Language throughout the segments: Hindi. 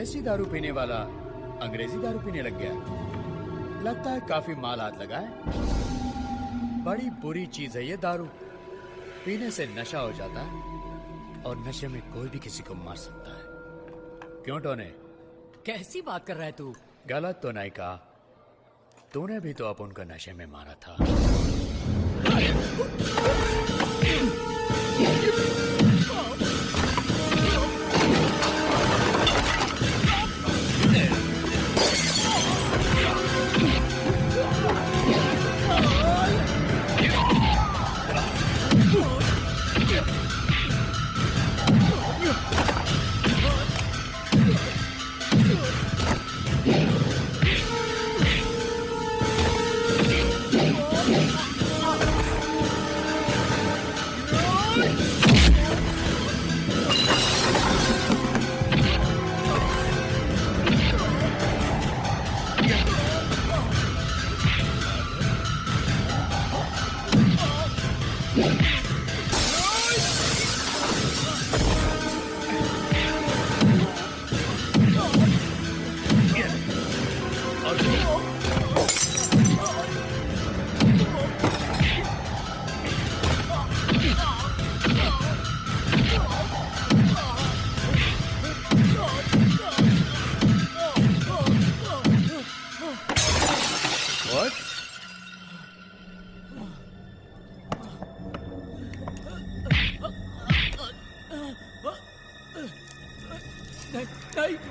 देसी दारू पीने वाला अंग्रेजी दारू पीने लग गया। लगता है काफी माल हाथ लगा है। बड़ी बुरी चीज है ये दारू। पीने से नशा हो जाता है और नशे में कोई भी किसी को मार सकता है। क्यों टोने? कैसी बात कर रहा है तू? गलत तो नहीं कहा। तूने भी तो अपन को नशे में मारा था।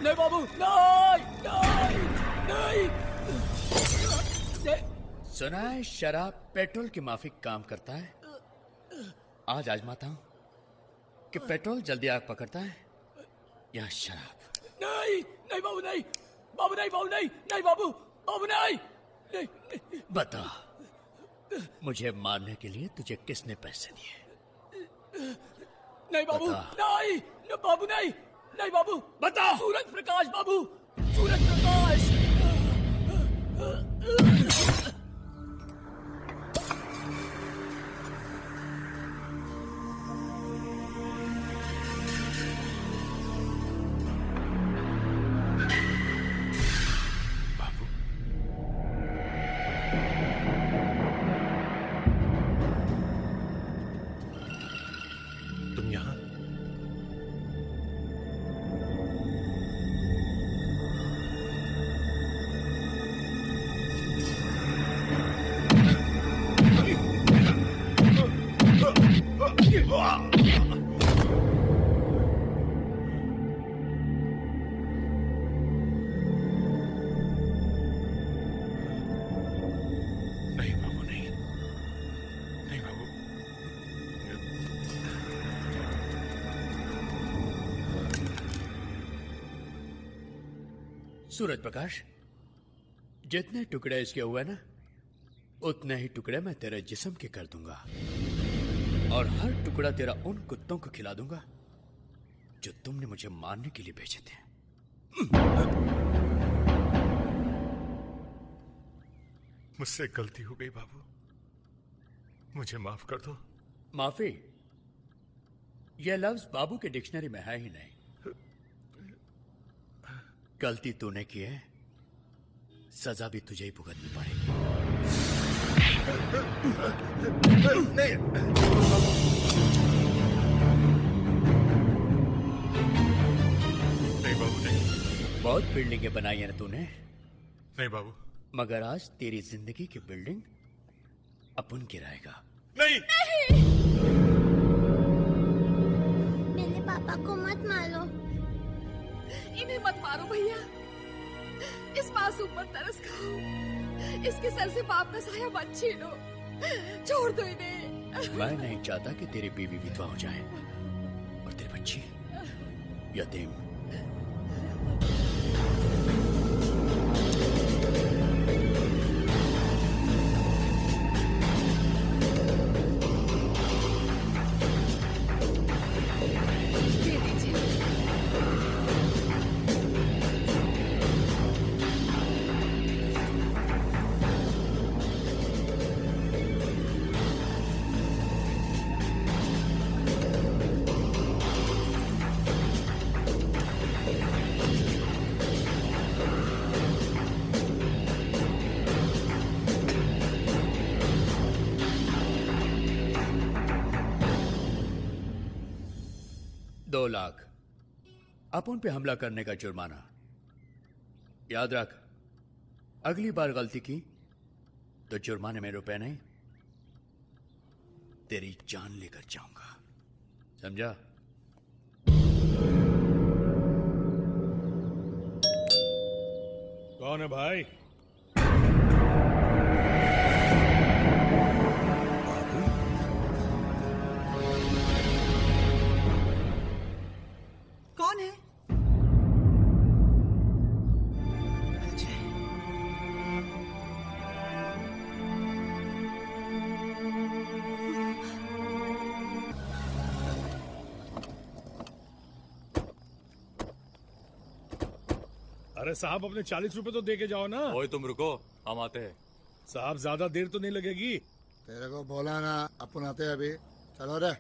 नहीं बाबू, नहीं नहीं नहीं। सुना है शराब पेट्रोल की माफिक काम करता है। आज आजमाता हूं कि पेट्रोल जल्दी आग पकड़ता है या शराब। नहीं नहीं बाबू, नहीं बाबू, नहीं बाबू, नहीं नहीं बाबू, बाबू नहीं, नहीं। बता, मुझे मारने के लिए तुझे किसने पैसे दिए? नहीं बाबू, नहीं बाबू, नहीं नहीं बाबू, बता। सूरज प्रकाश बाबू, सूरज प्रकाश। बाबू, तुम यहां? नहीं बाबू, नहीं नहीं बाबू। सूरज प्रकाश, जितने टुकड़े इसके हुए ना, उतने ही टुकड़े मैं तेरे जिस्म के कर दूंगा और हर टुकड़ा तेरा उन कुत्तों को खिला दूंगा जो तुमने मुझे मारने के लिए भेजे थे। मुझसे गलती हो गई बाबू, मुझे माफ कर दो। माफी? यह लफ्ज बाबू के डिक्शनरी में है ही नहीं। गलती तूने की है, सजा भी तुझे ही भुगतनी पड़ेगी। नहीं नहीं बाबू, नहीं। बहुत बिल्डिंगें बनाई है ना तूने, नहीं बाबू, मगर आज तेरी जिंदगी की बिल्डिंग अपन गिराएगा। नहीं। मेरे पापा को मत मारो। इन्हें मत मारो भैया, इस मासूम पर तरस खाओ। इसके सर से पाप का साया मत छीनो, छोड़ दो इन्हें। मैं नहीं चाहता कि तेरी बीवी विधवा हो जाए और तेरी बच्ची यतीम। दे दीजिए। 2 लाख अपन पे हमला करने का जुर्माना। याद रख, अगली बार गलती की तो जुर्माने में रुपए नहीं, तेरी जान लेकर जाऊंगा, समझा? कौन है भाई? कौन है? अजय। अरे साहब, अपने 40 रुपए तो दे के जाओ ना। ओए तुम रुको, हम आते हैं। साहब, ज्यादा देर तो नहीं लगेगी। तेरे को बोला ना, अपन आते हैं अभी। चलो रे।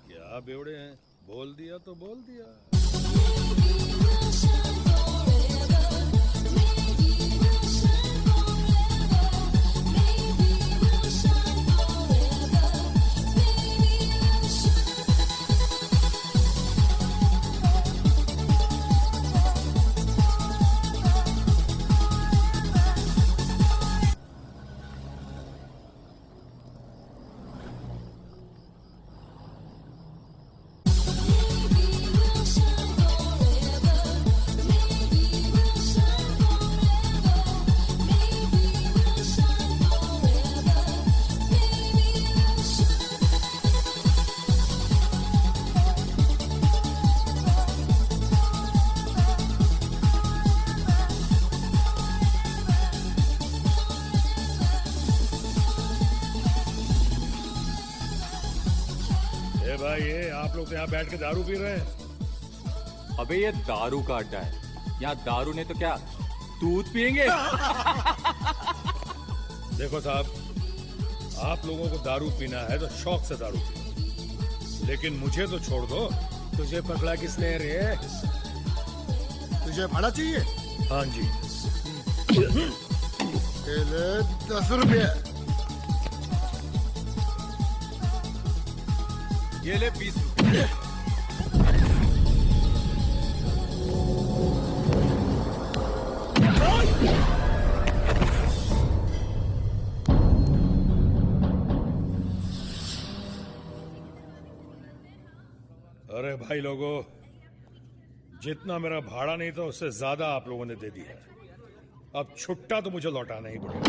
क्या बेवड़े हैं, बोल दिया तो बोल दिया। भाई, ये आप लोग तो यहाँ बैठ के दारू पी रहे हैं। अबे ये दारू का अड्डा है, यहाँ दारू नहीं तो क्या दूध पियेंगे। देखो साहब, आप लोगों को दारू पीना है तो शौक से दारू पियो, लेकिन मुझे तो छोड़ दो। तुझे पकड़ा किसने रे? तुझे भाड़ा चाहिए? हाँ जी। ले 10 रुपये। ये ले 20 रुपए। अरे भाई लोगों, जितना मेरा भाड़ा नहीं था उससे ज्यादा आप लोगों ने दे दिया है। अब छुट्टा तो मुझे लौटाना ही पड़ेगा।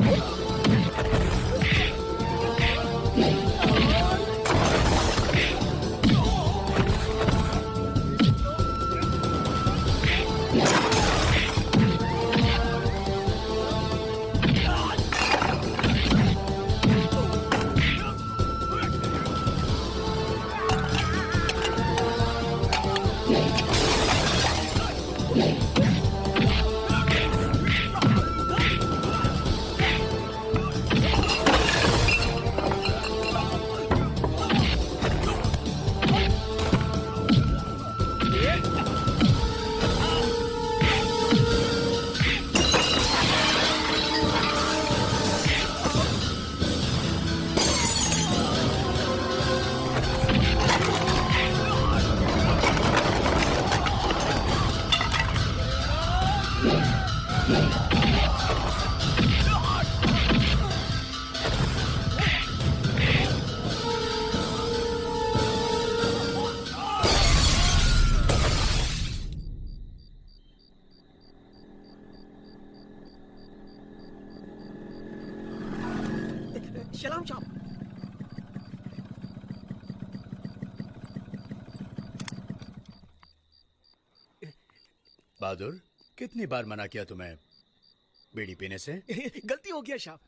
सलाम साहब। बहादुर, कितनी बार मना किया तुम्हें बीड़ी पीने से? गलती हो गया साहब।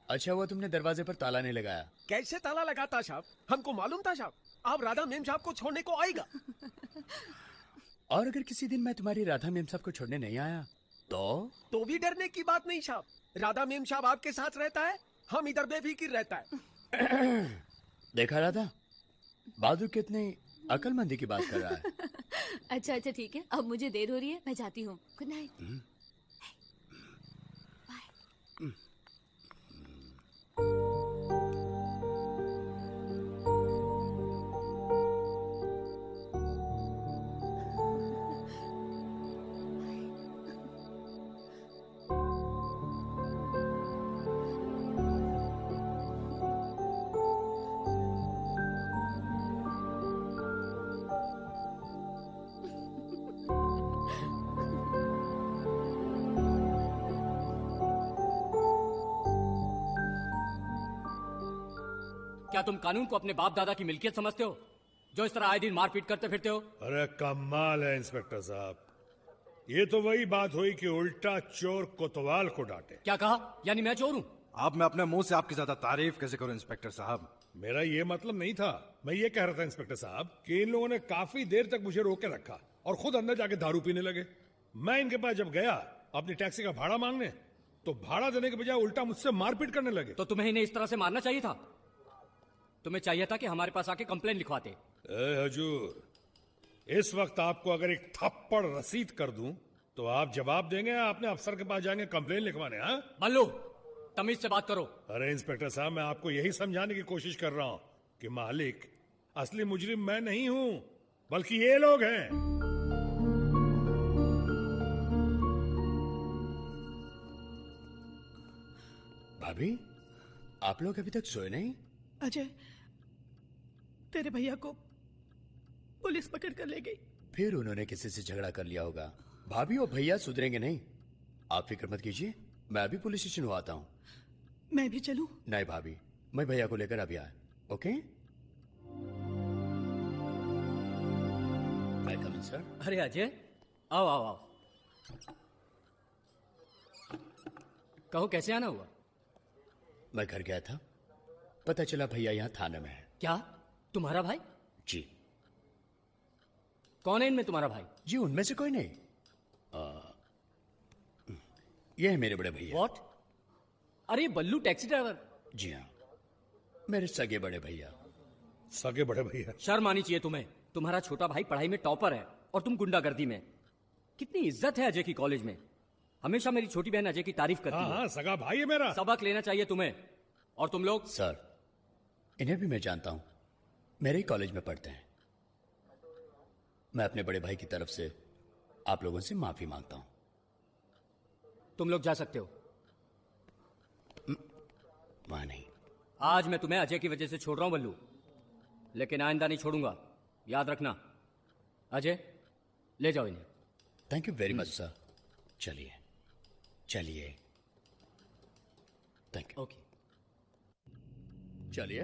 अच्छा हुआ तुमने दरवाजे पर ताला नहीं लगाया। कैसे ताला लगाता साहब? हमको मालूम था साहब आप राधा मेम साहब को छोड़ने को आएगा। और अगर किसी दिन मैं तुम्हारी राधा मेम साहब को छोड़ने नहीं आया तो भी डरने की बात नहीं साहब। राधा मेम साहब आपके साथ रहता है, हम इधर बेफिक्र रहता है। देखा राधा, बहादुर कितनी अकलमंदी की बात कर रहा है। अच्छा अच्छा ठीक है, अब मुझे देर हो रही है, मैं जाती हूँ। Good night. क्या तुम कानून को अपने बाप दादा की मिल्कियत समझते हो, जो इस तरह आए दिन मारपीट करते फिरते हो? अरे कमाल है इंस्पेक्टर साहब, ये तो वही बात हुई कि उल्टा चोर कोतवाल को डांटे। क्या कहा? यानी मैं चोर हूं? आप मैं अपने मुंह से आपकी ज्यादा तारीफ कैसे करूं इंस्पेक्टर साहब? मेरा ये मतलब नहीं था, मैं ये कह रहा था इंस्पेक्टर साहब कि इन लोगों ने काफी देर तक मुझे रोक के रखा और खुद अंदर जाके दारू पीने लगे। मैं इनके पास जब गया अपनी टैक्सी का भाड़ा मांगने, तो भाड़ा देने के बजाय उल्टा मुझसे मारपीट करने लगे। तो तुम्हें इन्हें इस तरह से मारना चाहिए था। तुम्हें चाहिए था कि हमारे पास आके कंप्लेन लिखवाते। ए हजूर, इस वक्त आपको अगर एक थप्पड़ रसीद कर दूं तो आप जवाब देंगे या अपने अफसर के पास जाएंगे कंप्लेन लिखवाने? हाँ बल्लू, तमीज से बात करो। अरे इंस्पेक्टर साहब, मैं आपको यही समझाने की कोशिश कर रहा हूं कि मालिक असली मुजरिम मैं नहीं हूं, बल्कि ये लोग हैं। भाभी, आप लोग अभी तक सोए नहीं? अजय, तेरे भैया को पुलिस पकड़ कर ले गई। फिर उन्होंने किसी से झगड़ा कर लिया होगा। भाभी और भैया सुधरेंगे नहीं, आप फिक्र मत कीजिए, मैं अभी पुलिस स्टेशन हुआ आता हूँ। मैं भी चलूं? नहीं भाभी, मैं भैया को लेकर अभी आया। ओके? आई कम इन सर? अरे अजय, आओ आओ आओ। कहो कैसे आना हुआ? मैं घर गया था, पता चला भैया यहाँ थाने में है। क्या तुम्हारा भाई? जी। कौन है इनमें तुम्हारा भाई? जी उनमें से कोई नहीं। ये है मेरे बड़े भैया। व्हाट? अरे बल्लू टैक्सी ड्राइवर? जी हाँ, मेरे सगे बड़े भैया। सगे बड़े भैया? शर्म आनी चाहिए तुम्हें। तुम्हारा छोटा भाई पढ़ाई में टॉपर है और तुम गुंडागर्दी में। कितनी इज्जत है अजय की कॉलेज में। हमेशा मेरी छोटी बहन अजय की तारीफ करती है। हाँ, सगा भाई है मेरा। सबक लेना चाहिए तुम्हें। और तुम लोग? सर, इन्हें भी मैं जानता हूं, मेरे ही कॉलेज में पढ़ते हैं। मैं अपने बड़े भाई की तरफ से आप लोगों से माफी मांगता हूं। तुम लोग जा सकते हो। वहां नहीं। आज मैं तुम्हें अजय की वजह से छोड़ रहा हूं बल्लू, लेकिन आइंदा नहीं छोड़ूंगा, याद रखना। अजय, ले जाओ इन्हें। Thank you very much sir. चलिए चलिए। Thank you. ओके, चलिए,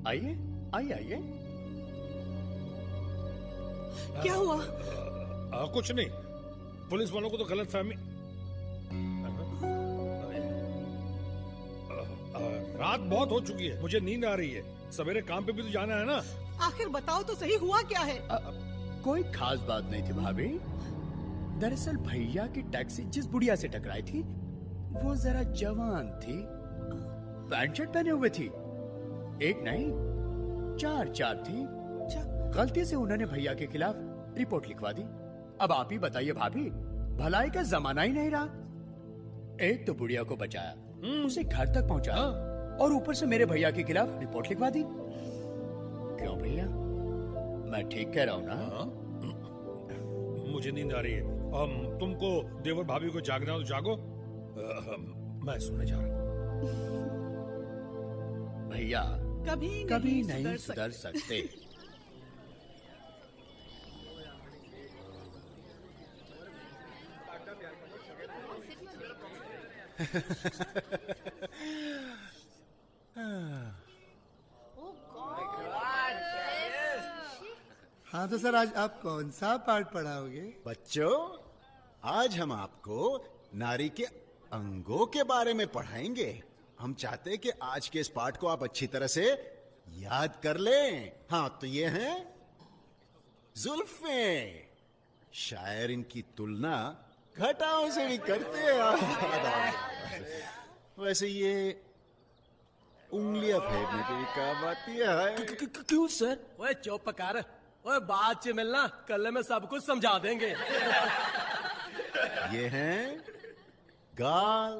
आइए आइए आइए। क्या हुआ? कुछ नहीं, पुलिस वालों को तो गलत फहमी। रात बहुत हो चुकी है, मुझे नींद आ रही है, सवेरे काम पे भी तो जाना है ना। आखिर बताओ तो सही, हुआ क्या है? कोई खास बात नहीं थी भाभी। दरअसल भैया की टैक्सी जिस बुढ़िया से टकराई थी वो जरा जवान थी, पैंट शर्ट पहने हुए थी, एक नहीं चार चार थी। गलती से उन्होंने भैया के खिलाफ रिपोर्ट लिखवा दी। अब आप ही बताइए भाभी, भलाई का जमाना ही नहीं रहा। एक तो बुढ़िया को बचाया, उसे घर तक पहुंचाया, और ऊपर से मेरे भैया के खिलाफ रिपोर्ट लिखवा दी। क्यों भैया, मैं ठीक कह रहा हूं ना? मुझे नींद आ रही है। तुमको देवर भाभी को जागना हो तो जागो, मैं सोने जा रहा हूं। भैया कभी नहीं सुधर सकते। हाँ तो सर, आज आप कौन सा पार्ट पढ़ाओगे? बच्चों, आज हम आपको नारी के अंगों के बारे में पढ़ाएंगे। हम चाहते हैं कि आज के इस पाठ को आप अच्छी तरह से याद कर लें। हाँ, तो ये हैं जुल्फें। शायर इनकी तुलना घटाओं से भी करते हैं। वैसे ये उंगलियां फेरने के भी काम आती है। क्यों सर? ओए चुप कर, ओए बाद से मिलना, कल में सब कुछ समझा देंगे। ये हैं गाल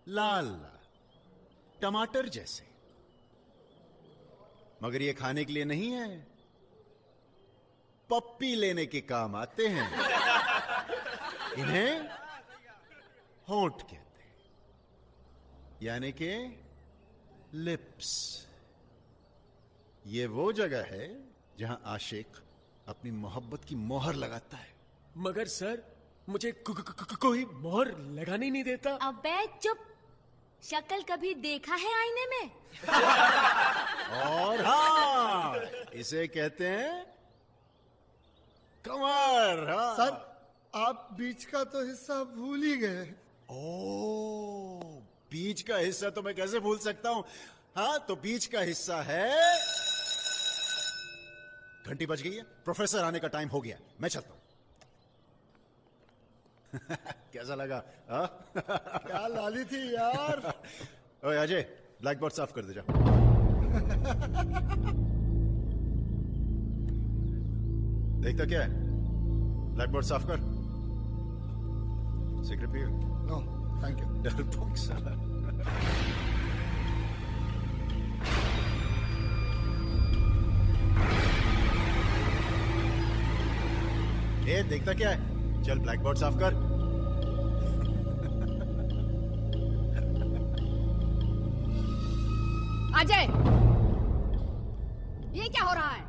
लाल लाल टमाटर जैसे, मगर ये खाने के लिए नहीं है, पप्पी लेने के काम आते हैं। इन्हें होंठ कहते हैं, यानी कि लिप्स। ये वो जगह है जहां आशिक अपनी मोहब्बत की मोहर लगाता है। मगर सर, मुझे कोई मोहर लगाने ही नहीं देता। अबे चुप, शक्ल कभी देखा है आईने में? और हाँ, इसे कहते हैं कमर। हाँ। सर आप बीच का तो हिस्सा भूल ही गए। ओ, बीच का हिस्सा तो मैं कैसे भूल सकता हूं। हाँ, तो बीच का हिस्सा है। घंटी बज गई है, प्रोफेसर आने का टाइम हो गया, मैं चलता हूं। कैसा लगा? हाँ? क्या लाली थी यार। ओए अजय, ब्लैक बोर्ड साफ कर दे जा। देखता क्या है? ब्लैक बोर्ड साफ कर। सिगरेट पियो? No thank you. डरपोक साला। ए, देखता क्या है? चल ब्लैक बोर्ड साफ कर। अजय, ये क्या हो रहा है?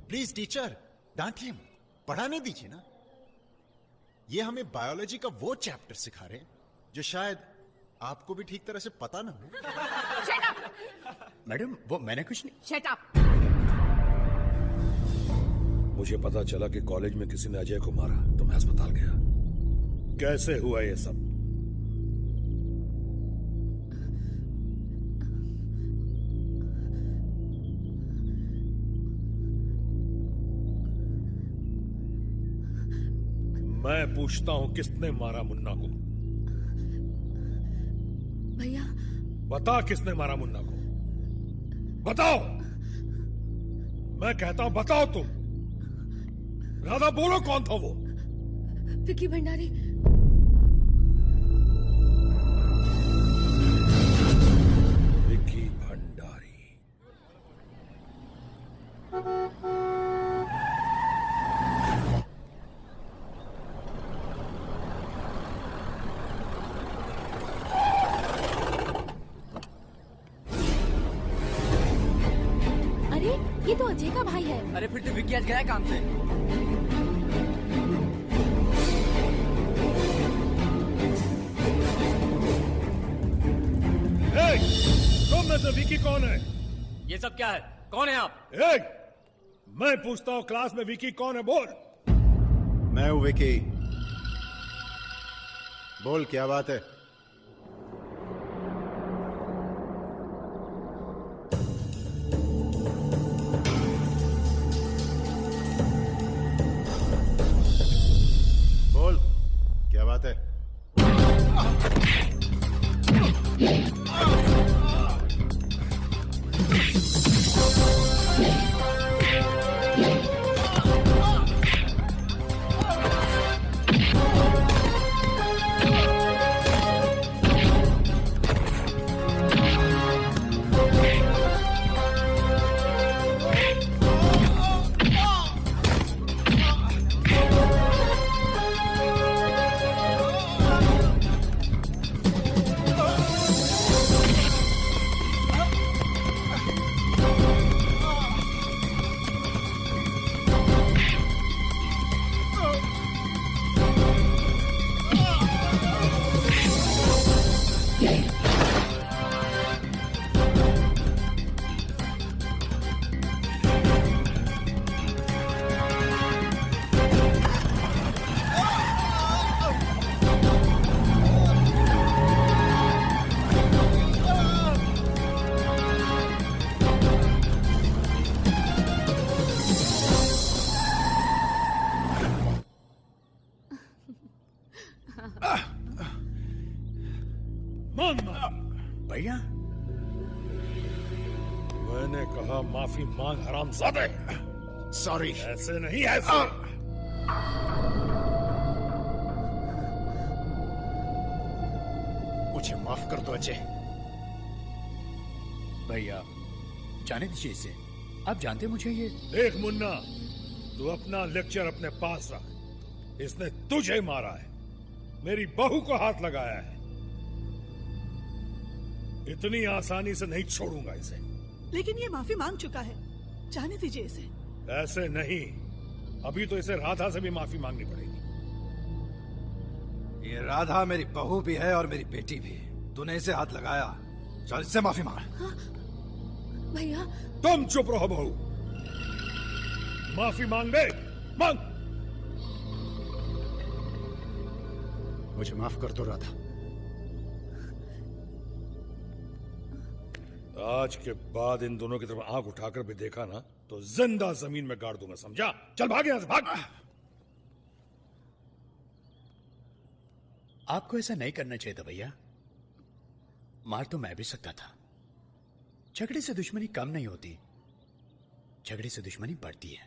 प्लीज टीचर, डांटिए मत, पढ़ाने दीजिए ना। ये हमें बायोलॉजी का वो चैप्टर सिखा रहे हैं जो शायद आपको भी ठीक तरह से पता ना हो। Shut up! मैडम वो मैंने कुछ नहीं। Shut up! मुझे पता चला कि कॉलेज में किसी ने अजय को मारा तो मैं अस्पताल गया। कैसे हुआ ये सब? मैं पूछता हूं किसने मारा मुन्ना को? भैया बता किसने मारा मुन्ना को? बताओ। मैं कहता हूं बताओ तुम। राधा बोलो कौन था वो? विकी भंडारी। विकी भंडारी। अरे ये तो अजय का भाई है। अरे फिर तो विक्की आज गया है काम से। तुम में से विकी कौन है? ये सब क्या है? कौन है आप? मैं पूछता हूं क्लास में विकी कौन है? बोल। मैं हूं विकी। बोल क्या बात है? बोल क्या बात है? भैया मैंने कहा माफी मांग हरामजादे। सॉरी। ऐसे नहीं, ऐसे। मुझे माफ कर दो अजय। भैया जाने दीजिए इसे। आप जानते मुझे ये। देख मुन्ना, तू अपना लेक्चर अपने पास रख। इसने तुझे मारा है, मेरी बहू को हाथ लगाया है। इतनी आसानी से नहीं छोड़ूंगा इसे। लेकिन ये माफी मांग चुका है, जाने दीजिए इसे। ऐसे नहीं, अभी तो इसे राधा से भी माफी मांगनी पड़ेगी। ये राधा मेरी बहू भी है और मेरी बेटी भी। तूने इसे हाथ लगाया, चल इससे माफी मांग। भैया तुम चुप रहो बहू। माफी मांग दे, मांग। मुझे माफ कर दो राधा। आज के बाद इन दोनों की तरफ आंख उठाकर भी देखा ना तो जिंदा जमीन में गाड़ दूंगा, समझा? चल भाग यहां से, भाग। आपको ऐसा नहीं करना चाहिए था भैया। मार तो मैं भी सकता था। झगड़े से दुश्मनी कम नहीं होती, झगड़े से दुश्मनी बढ़ती है।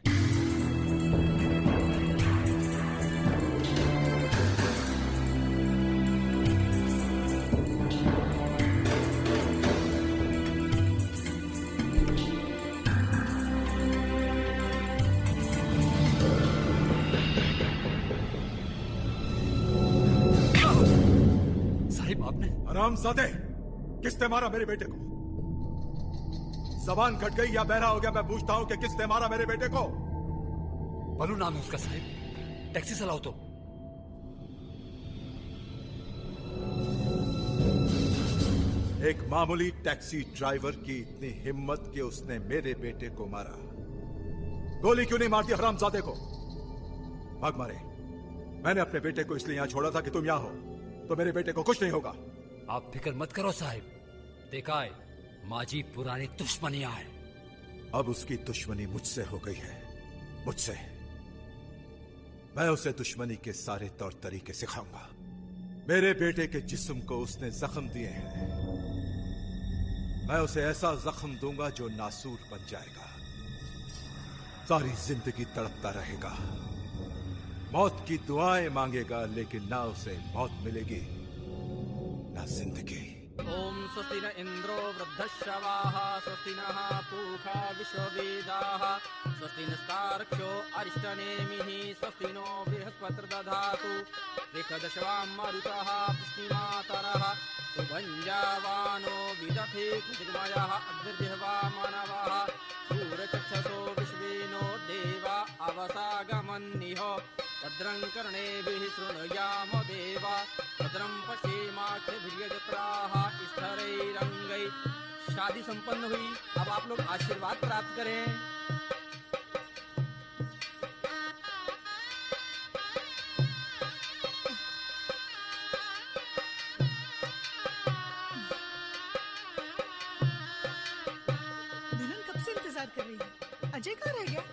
साहिब आपने हरामजादे, किसने मारा मेरे बेटे को? जबान कट गई या बहरा हो गया? मैं पूछता हूं कि किसने मारा मेरे बेटे को? बलू नाम है उसका साहिब। टैक्सी चलाओ तो। एक मामूली टैक्सी ड्राइवर की इतनी हिम्मत कि उसने मेरे बेटे को मारा। गोली क्यों नहीं मारती हरामजादे को? भाग मारे। मैंने अपने बेटे को इसलिए यहां छोड़ा था कि तुम यहां हो, तो मेरे बेटे को कुछ नहीं होगा। आप फिक्र मत करो साहिब, देखा है माजी पुरानी दुश्मनियां है। अब उसकी दुश्मनी मुझसे हो गई है, मुझसे। मैं उसे दुश्मनी के सारे तौर तरीके सिखाऊंगा। मेरे बेटे के जिस्म को उसने जख्म दिए हैं, मैं उसे ऐसा जख्म दूंगा जो नासूर बन जाएगा, सारी जिंदगी तड़पता रहेगा, मौत की दुआएं मांगेगा, लेकिन ना उसे मौत मिलेगी ना जिंदगी। ओम स्वस्ति न इंद्रो वृद्धश्रवाः स्वस्ति नः पूषा विश्ववेदाः स्वस्ति नस्तार्क्ष्यो अरिष्टनेमिः स्वस्ति नो बृहस्पतिर्दधातु त्रिखदशवां मरुतः पुष्टिमातरः सुभञ्जावानो विदधे कुजिर्मयः अग्निर्जिह्वा मानवः सूरचक्षसो विश्वेनो देवा अवसागमन्निः भद्रं कर्णेभिः शृणुयाम देवा भद्रं पश्येमाक्षभिर्यजत्राः स्थैरैरङ्गैः। शादी संपन्न हुई, अब आप लोग आशीर्वाद प्राप्त करें। दुल्हन कब से इंतजार कर रही है? अजय कहाँ रह गया?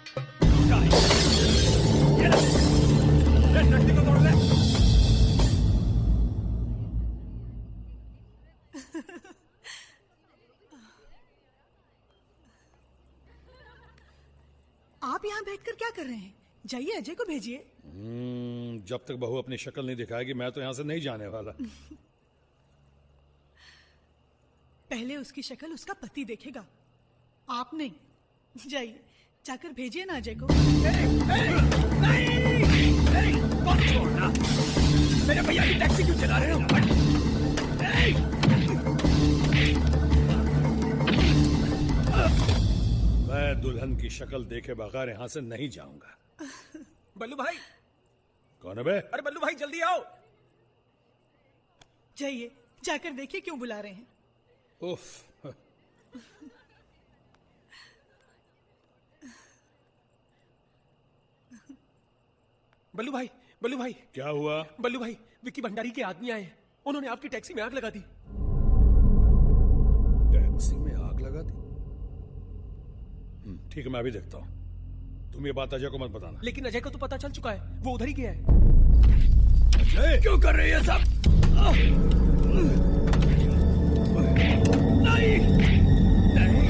आप यहाँ बैठकर क्या कर रहे हैं? जाइए अजय को भेजिए। जब तक बहू अपनी शक्ल नहीं दिखाएगी मैं तो यहां से नहीं जाने वाला। पहले उसकी शक्ल उसका पति देखेगा, आप नहीं। जाइए, जाकर भेजिए ना अजय को। छोड़ना, मेरे भैया की टैक्सी क्यों चला रहे हो? मैं दुल्हन की शक्ल देखे बगैर यहां से नहीं जाऊंगा। बल्लू भाई। कौन है बे? अरे बल्लू भाई जल्दी आओ। जाइए, जाकर देखिए क्यों बुला रहे हैं। उफ। बल्लू भाई, बल्लू भाई। क्या हुआ? बल्लू भाई, विक्की भंडारी के आदमी आए हैं, उन्होंने आपकी टैक्सी में आग लगा दी। टैक्सी में आग लगा दी? ठीक है, मैं अभी देखता हूं। तुम ये बात अजय को मत बताना। लेकिन अजय को तो पता चल चुका है, वो उधर ही गया है। अजय क्यों कर रहे हैं सब? नहीं, नहीं,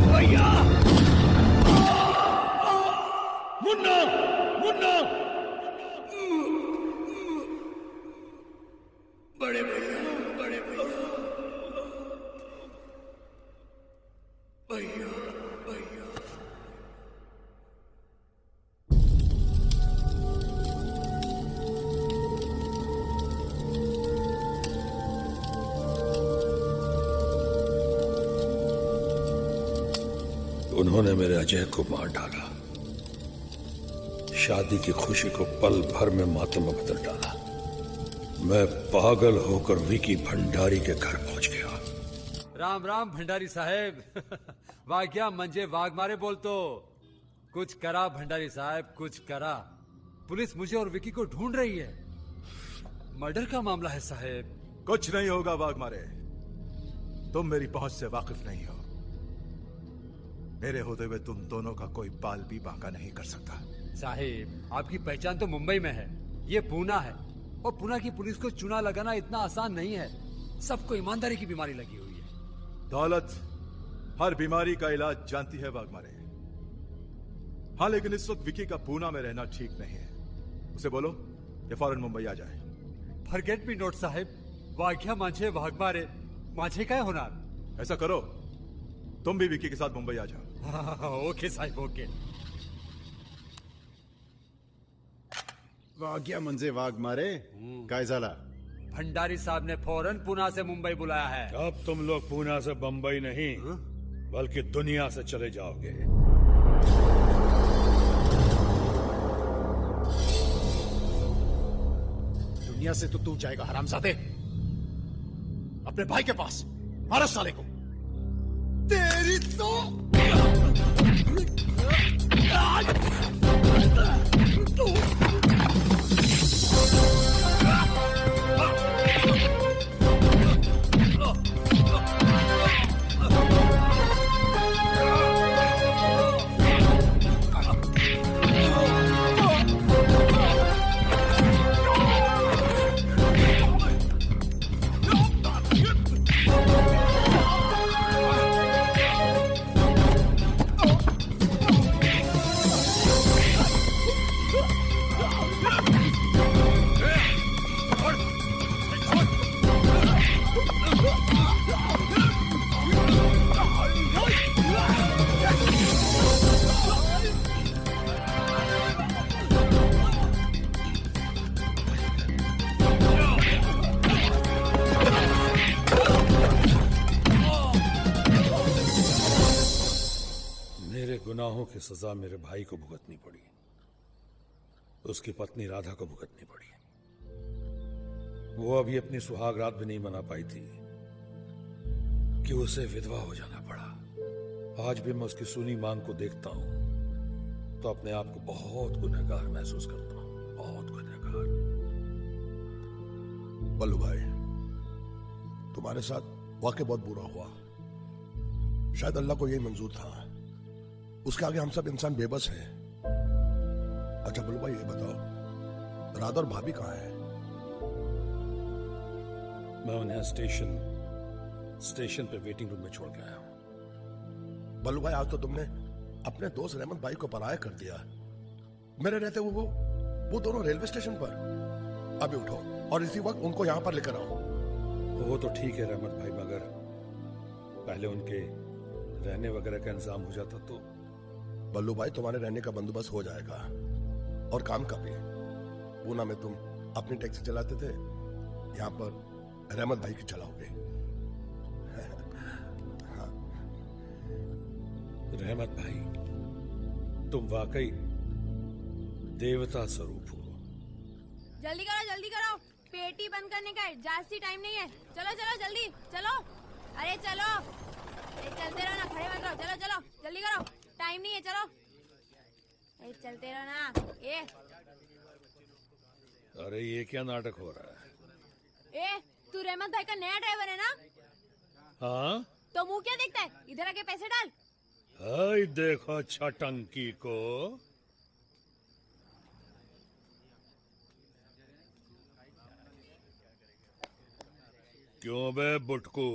भैया, मुन्ना, मुन्ना, बड़े भैया, बड़े भैया, भैया, भैया। उन्होंने मेरे अजय को मार डाला, शादी की खुशी को पल भर में मातम में बदल डाला। मैं पागल होकर विकी भंडारी के घर पहुंच गया। राम राम भंडारी साहेब। वाग्या मंजे वाघ मारे बोल तो। कुछ करा भंडारी साहब, कुछ करा। पुलिस मुझे और विकी को ढूंढ रही है। मर्डर का मामला है साहेब। कुछ नहीं होगा वाघ मारे, तुम मेरी पहुंच से वाकिफ नहीं हो। मेरे होते हुए तुम दोनों का कोई बाल भी बांका नहीं कर सकता। साहेब आपकी पहचान तो मुंबई में है, ये पूना है, और पूना की पुलिस को चुना लगाना इतना आसान नहीं है। सबको ईमानदारी की बीमारी लगी हुई है। दौलत हर बीमारी का इलाज जानती है वाघ मारे। हाँ, लेकिन इस वक्त विकी का पूना में रहना ठीक नहीं है। उसे बोलो ये फौरन मुंबई आ जाए। फॉरगेट मी नॉट साहेब, वाग्या माझे वाघ मारे, माझे काय होणार? ऐसा करो, तुम भी विकी के साथ मुंबई आ जाओ। ओके साहेब, ओके। वाग्या म्हणजे वाघ मारे, काय झाला? भंडारी साहब ने फौरन पुणे से मुंबई बुलाया है। अब तुम लोग पूना से बंबई नहीं बल्कि दुनिया से चले जाओगे। दुनिया से तो तू जाएगा हरामजादे, अपने भाई के पास। मारो साले को। तेरी तो गुनाहों की सजा मेरे भाई को भुगतनी पड़ी, उसकी पत्नी राधा को भुगतनी पड़ी। वो अभी अपनी सुहाग रात भी नहीं मना पाई थी कि उसे विधवा हो जाना पड़ा। आज भी मैं उसकी सुनी मांग को देखता हूं तो अपने आप को बहुत गुनहगार महसूस करता हूं, बहुत गुनहगार। बल्लू भाई, तुम्हारे साथ वाकई बहुत बुरा हुआ। शायद अल्लाह को यही मंजूर था। उसके आगे हम सब इंसान बेबस हैं। अच्छा बल्लू भाई, ये बताओ राधा और भाभी कहाँ है? मैं उन्हें स्टेशन पे वेटिंग रूम में छोड़ के आया हूं। बल्लू भाई, आज तो तुमने अपने दोस्त रहमत भाई को पराया कर दिया। मेरे रहते वो दोनों रेलवे स्टेशन पर। अभी उठो और इसी वक्त उनको यहां पर लेकर आओ। वो तो ठीक है रहमत भाई, मगर पहले उनके रहने वगैरह का इंतजाम हो जाता तो। बल्लू भाई, तुम्हारे रहने का बंदोबस्त हो जाएगा, और काम का भी। पूना में तुम अपनी टैक्सी चलाते थे, यहाँ पर रहमत भाई की चलाओगे। हाँ। रहमत भाई, तुम वाकई देवता स्वरूप हो। जल्दी करो, पेटी बंद करने का है, जास्ती टाइम नहीं है। चलो जल्दी चलो। अरे चलो, चलते रहो ना, खड़े मत रहो। चलो जल्दी करो, टाइम नहीं है। चलो चलते रहो ना। अरे ये क्या नाटक हो रहा है? तू रहमत भाई का नया ड्राइवर है ना? हाँ, तो मुंह क्या देखता है, इधर आके पैसे डाल। हाय देखो छटंकी को। क्यों बे बुटकू,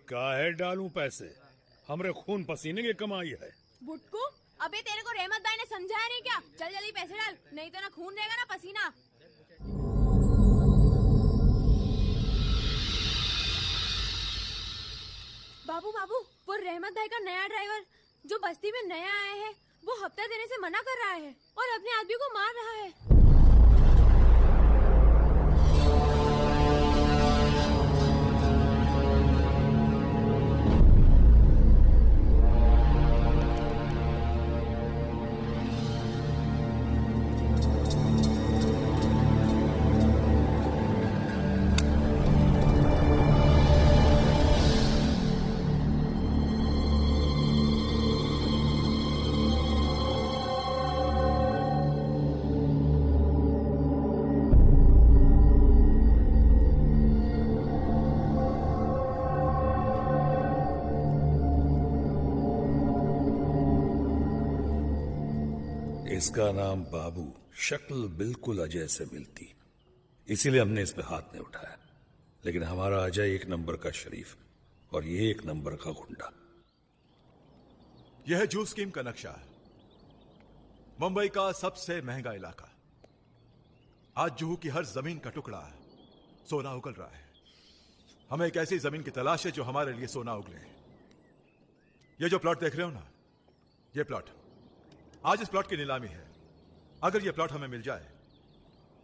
काहे डालूं पैसे? हमरे खून पसीने की कमाई है। बुटकू, अबे तेरे को रहमत भाई ने समझाया नहीं क्या? चल जल्दी पैसे डाल, नहीं तो ना खून रहेगा ना पसीना। बाबू, वो रहमत भाई का नया ड्राइवर जो बस्ती में नया आया है, वो हफ्ता देने से मना कर रहा है और अपने आदमी को मार रहा है। इसका नाम बाबू, शक्ल बिल्कुल अजय से मिलती, इसीलिए हमने इस पे हाथ नहीं उठाया। लेकिन हमारा अजय एक नंबर का शरीफ और ये एक नंबर का गुंडा। यह है जू स्कीम का नक्शा, मुंबई का सबसे महंगा इलाका। आज जुहू की हर जमीन का टुकड़ा सोना उगल रहा है। हमें एक ऐसी जमीन की तलाश है जो हमारे लिए सोना उगले। ये जो प्लॉट देख रहे हो ना, ये प्लॉट, आज इस प्लॉट की नीलामी है। अगर ये प्लॉट हमें मिल जाए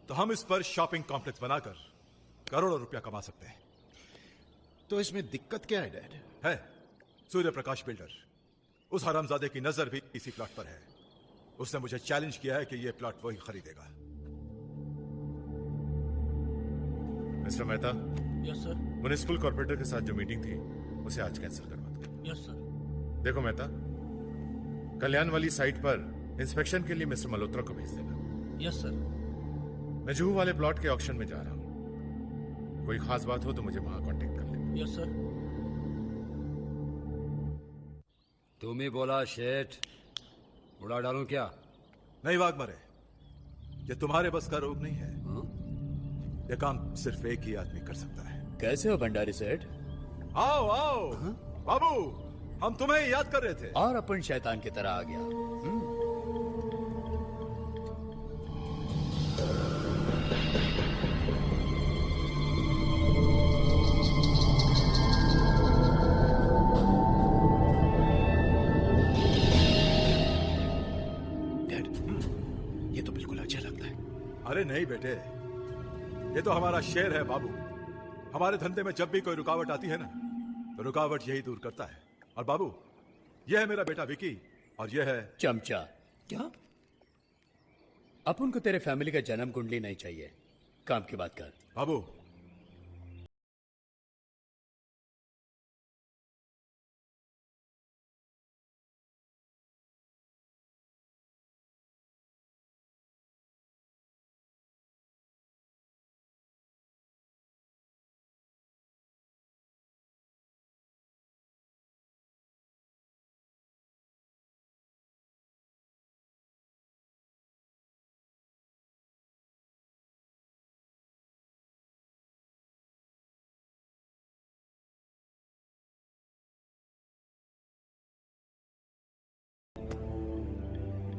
तो हम इस पर शॉपिंग कॉम्प्लेक्स बनाकर करोड़ों रुपया कमा सकते हैं। तो इसमें दिक्कत क्या है डैड? है सूर्य प्रकाश बिल्डर, उस हरामजादे की नजर भी इसी प्लॉट पर है। उसने मुझे चैलेंज किया है कि यह प्लॉट वही खरीदेगा। Mister Mehta, yes sir. Municipal corporator के साथ जो मीटिंग थी उसे आज कैंसिल करवा दो। Yes sir. देखो मेहता, कल्याण वाली साइट पर इंस्पेक्शन के लिए मिस्टर मल्होत्रा को भेज देना। Yes sir. मैं जुहू वाले प्लॉट के ऑक्शन में जा रहा हूं। कोई खास बात हो तो मुझे वहां कांटेक्ट कर लेना। Yes sir. तुम ही बोला शेठ, उड़ा डालूं क्या? नहीं वाघमारे, ये तुम्हारे बस का रोग नहीं है। यह काम सिर्फ एक ही आदमी कर सकता है। कैसे हो भंडारी सेठ? आओ आओ बाबू, हम तुम्हें ही याद कर रहे थे। और अपन शैतान की तरह आ गया। डैड, ये तो बिल्कुल अच्छा लगता है। अरे नहीं बेटे, ये तो हमारा शेर है बाबू। हमारे धंधे में जब भी कोई रुकावट आती है ना, तो रुकावट यही दूर करता है। और बाबू, यह है मेरा बेटा विकी, और यह है चमचा। क्या? अपन को तेरे फैमिली का जन्म कुंडली नहीं चाहिए, काम की बात कर। बाबू,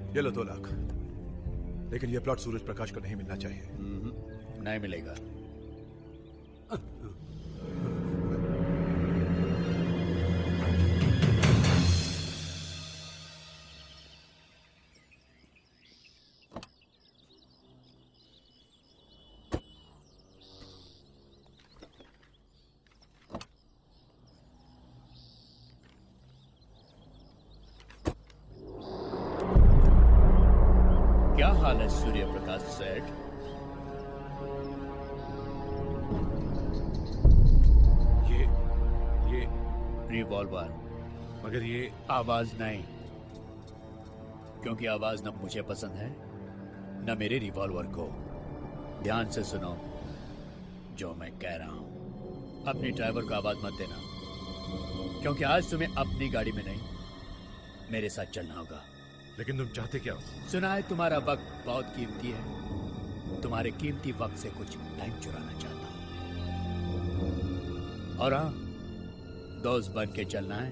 ये लो 2 लाख। लेकिन यह प्लॉट सूरज प्रकाश को नहीं मिलना चाहिए। नहीं मिलेगा। क्या हाल है सूर्य प्रकाश सेठ? ये रिवॉल्वर। मगर ये आवाज नहीं, क्योंकि आवाज न मुझे पसंद है न मेरे रिवॉल्वर को। ध्यान से सुनो जो मैं कह रहा हूं। अपने ड्राइवर को आवाज मत देना, क्योंकि आज तुम्हें अपनी गाड़ी में नहीं मेरे साथ चलना होगा। लेकिन तुम चाहते क्या हो? सुना है तुम्हारा वक्त बहुत कीमती है। तुम्हारे कीमती वक्त से कुछ टाइम चुराना चाहता हूं। और हाँ, दोस्त बन के चलना है,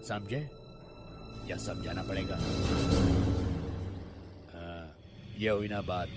समझे? या समझाना पड़ेगा? ये हुई ना बात।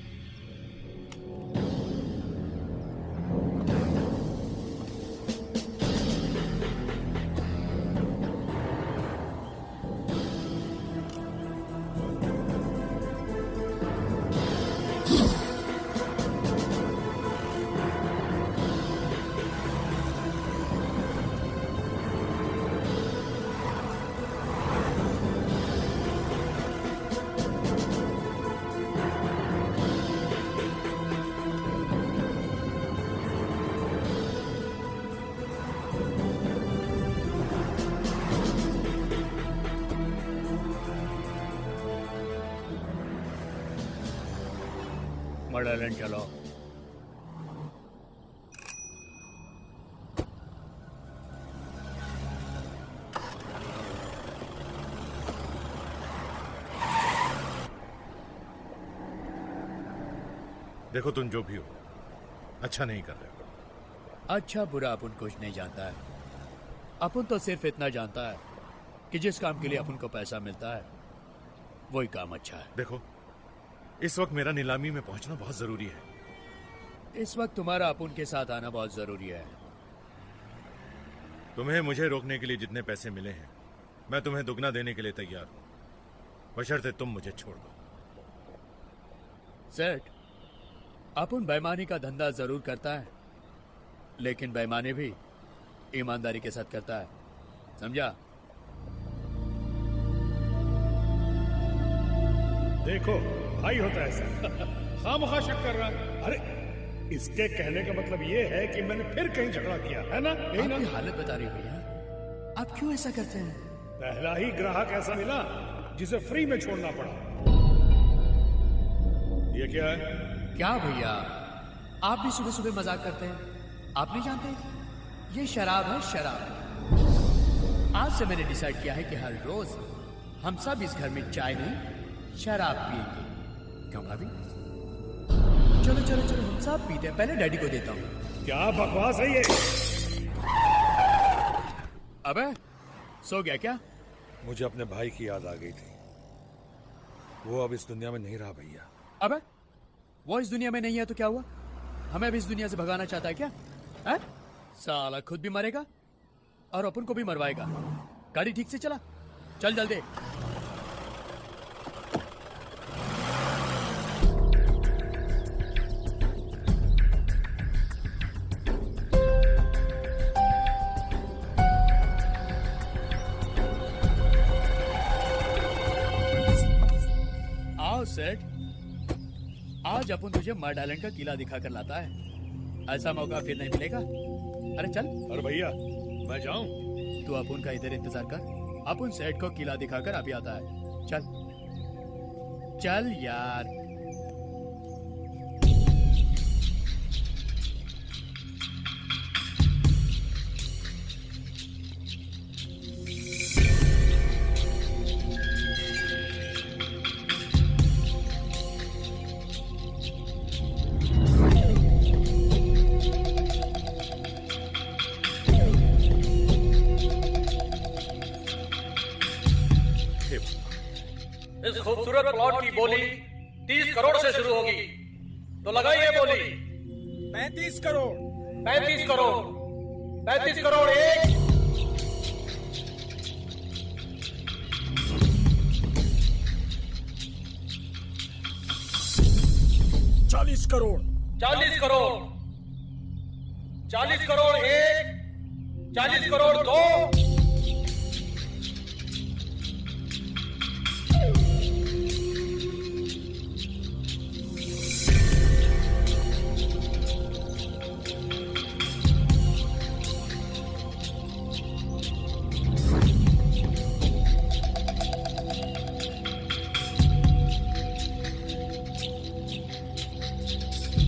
मॉडल चलो। देखो तुम जो भी हो अच्छा नहीं कर रहे हो। अच्छा बुरा अपन कुछ नहीं जानता है। अपन तो सिर्फ इतना जानता है कि जिस काम के लिए अपन को पैसा मिलता है वही काम अच्छा है। देखो इस वक्त मेरा नीलामी में पहुंचना बहुत जरूरी है। इस वक्त तुम्हारा अपन के साथ आना बहुत जरूरी है। तुम्हें मुझे रोकने के लिए जितने पैसे मिले हैं मैं तुम्हें दुगना देने के लिए तैयार हूं, बशर्ते तुम मुझे छोड़ दो। सेठ, अपन बेईमानी का धंधा जरूर करता है, लेकिन बेईमानी भी ईमानदारी के साथ करता है, समझा? देखो भाई होता है ऐसा। खामखा शक कर रहा है। अरे इसके कहने का मतलब ये है कि मैंने फिर कहीं झगड़ा किया है ना? यही ना? आपकी हालत बता रही हो भैया, आप क्यों ऐसा करते हैं? पहला ही ग्राहक ऐसा मिला जिसे फ्री में छोड़ना पड़ा। ये क्या है? क्या भैया, आप भी सुबह सुबह मजाक करते हैं? आप नहीं जानते ये शराब है, शराब। आज से मैंने डिसाइड किया है कि हर रोज हम सब इस घर में चाय नहीं शराब पिएंगे। क्यों भाभी? चलो चलो चलो हम सब पीते हैं। पहले डैडी को देता हूँ। क्या बकवास है ये? अबे सो गया क्या? मुझे अपने भाई की याद आ गई थी। वो अब इस दुनिया में नहीं रहा भैया। अबे वो इस दुनिया में नहीं है तो क्या हुआ? हमें अब इस दुनिया से भगाना चाहता है क्या? है? साला खुद भी मरेगा और अपन को भी मरवाएगा। गाड़ी ठीक से चला, चल जल्दी। आओ सेठ, आज अपन तुझे मर्ड आइलैंड का किला दिखाकर लाता है। ऐसा मौका फिर नहीं मिलेगा। अरे चल। अरे भैया मैं जाऊं? तू अपन का इधर इंतजार कर, अपन सेठ को किला दिखाकर अभी आता है। चल चल यार। इस खूबसूरत प्लॉट की बोली 30 करोड़ से शुरू होगी, तो लगाइए बोली। 35 करोड़। 35 करोड़। 35 करोड़ एक। 40 करोड़। 40 करोड़। 40 करोड़ एक। 40 करोड़ दो।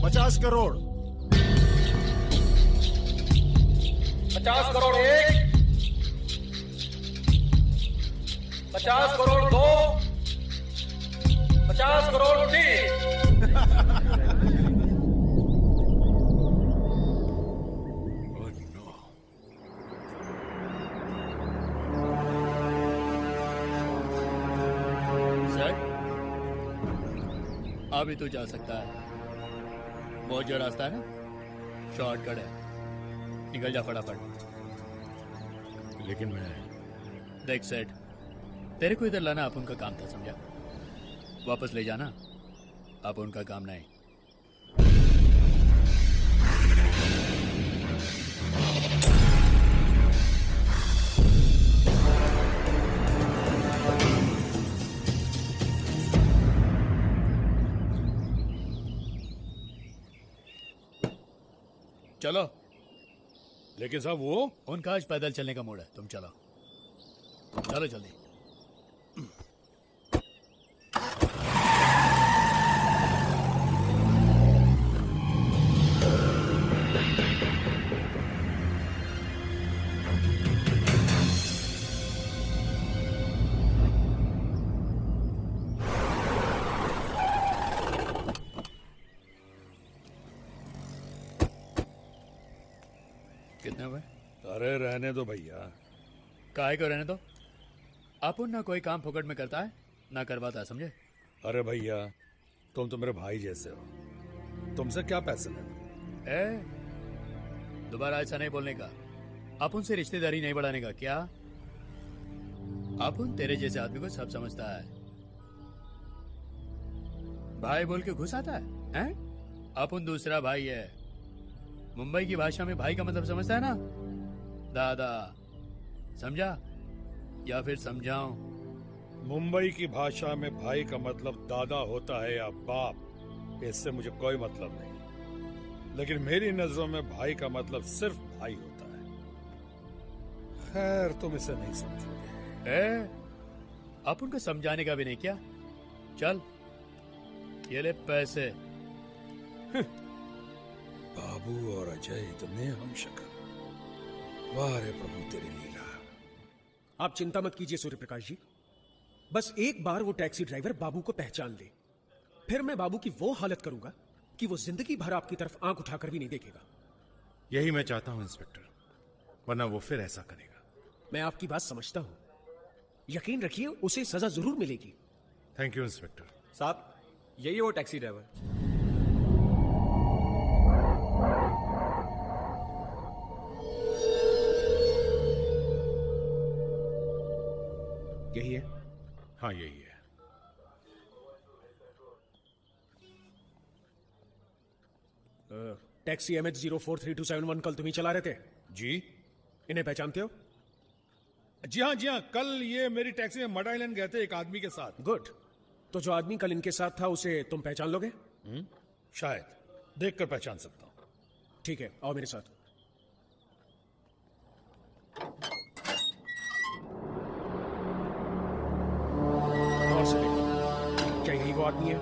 50 करोड़। 50 करोड़ एक। 50 करोड़ दो। 50 करोड़ तीन। सर अभी तो जा सकता है, बहुत जो रास्ता है ना, शॉर्टकट है, निकल जा फटाफट। लेकिन मैं देख सेठ, तेरे को इधर लाना अपन का काम था, समझा? वापस ले जाना अब उनका काम नहीं। चलो। लेकिन साहब वो उनका आज पैदल चलने का मूड है, तुम चलो चलो जल्दी। कितने हुए? अरे रहने दो भैया। काहे को रहने दो? अपन ना कोई काम फुकट में करता है ना करवाता है, समझे? अरे भैया, तुम तो मेरे भाई जैसे हो, तुमसे क्या पैसे लेना? दोबारा ऐसा नहीं बोलने का। अपन से रिश्तेदारी नहीं बढ़ाने का। क्या अपन तेरे जैसे आदमी को सब समझता है? भाई बोल के घुस आता है? अपन दूसरा भाई है। मुंबई की भाषा में भाई का मतलब समझता है ना? दादा। समझा या फिर समझाऊं? मुंबई की भाषा में भाई का मतलब दादा होता है या बाप, इससे मुझे कोई मतलब नहीं। लेकिन मेरी नजरों में भाई का मतलब सिर्फ भाई होता है। खैर, तुम इसे नहीं समझोगे। अपन को समझाने का भी नहीं क्या? चल ये ले पैसे। बाबू और अजय इतने हम शक्ल। वाह रे प्रभु तेरी लीला। आप चिंता मत कीजिए सूर्य प्रकाश जी, बस एक बार वो टैक्सी ड्राइवर बाबू को पहचान ले, फिर मैं बाबू की वो हालत करूंगा कि वो जिंदगी भर आपकी तरफ आंख उठाकर भी नहीं देखेगा। यही मैं चाहता हूं इंस्पेक्टर, वरना वो फिर ऐसा करेगा। मैं आपकी बात समझता हूं, यकीन रखिए उसे सजा जरूर मिलेगी। थैंक यू इंस्पेक्टर साहब। यही वो टैक्सी ड्राइवर। यही है? हाँ यही है। टैक्सी MH043271 कल तुम ही चला रहे थे? जी। इन्हें पहचानते हो? जी हाँ जी हाँ, कल ये मेरी टैक्सी में मड आइलैंड गए थे एक आदमी के साथ। गुड। तो जो आदमी कल इनके साथ था उसे तुम पहचान लोगे? शायद देखकर पहचान सकता हूं। ठीक है, आओ मेरे साथ। और से देखो, क्या यही वो आदमी है?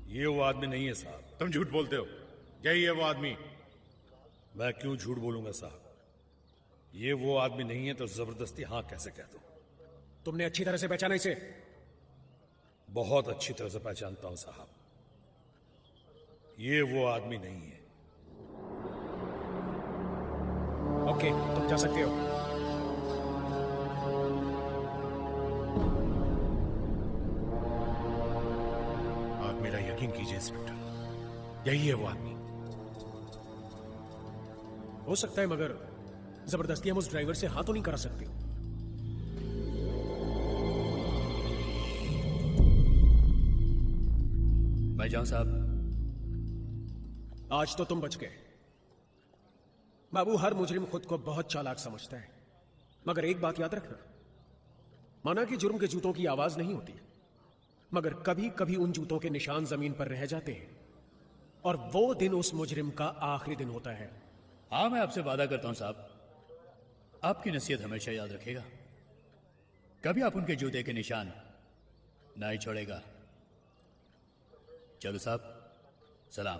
ये वो आदमी नहीं है साहब। तुम झूठ बोलते हो। यही है वो आदमी। मैं क्यों झूठ बोलूंगा साहब? ये वो आदमी नहीं है तो जबरदस्ती हाँ कैसे कह दूं? तुमने अच्छी तरह से पहचाना इसे? बहुत अच्छी तरह से पहचानता हूं साहब। ये वो आदमी नहीं है। ओके, तुम जा सकते हो। आप मेरा यकीन कीजिए इंस्पेक्टर, यही है वो आदमी। हो सकता है, मगर जबरदस्ती हम उस ड्राइवर से हाँ तो नहीं करा सकते। मैं जाऊं साहब? आज तो तुम बच गए। बाबू, हर मुजरिम खुद को बहुत चालाक समझता है, मगर एक बात याद रखना, माना कि जुर्म के जूतों की आवाज नहीं होती, मगर कभी कभी उन जूतों के निशान जमीन पर रह जाते हैं, और वो दिन उस मुजरिम का आखिरी दिन होता है। हाँ, मैं आपसे वादा करता हूं साहब, आपकी नसीहत हमेशा याद रखेगा। कभी आप उनके जूते के निशान नहीं छोड़ेगा। चलो साहब, सलाम।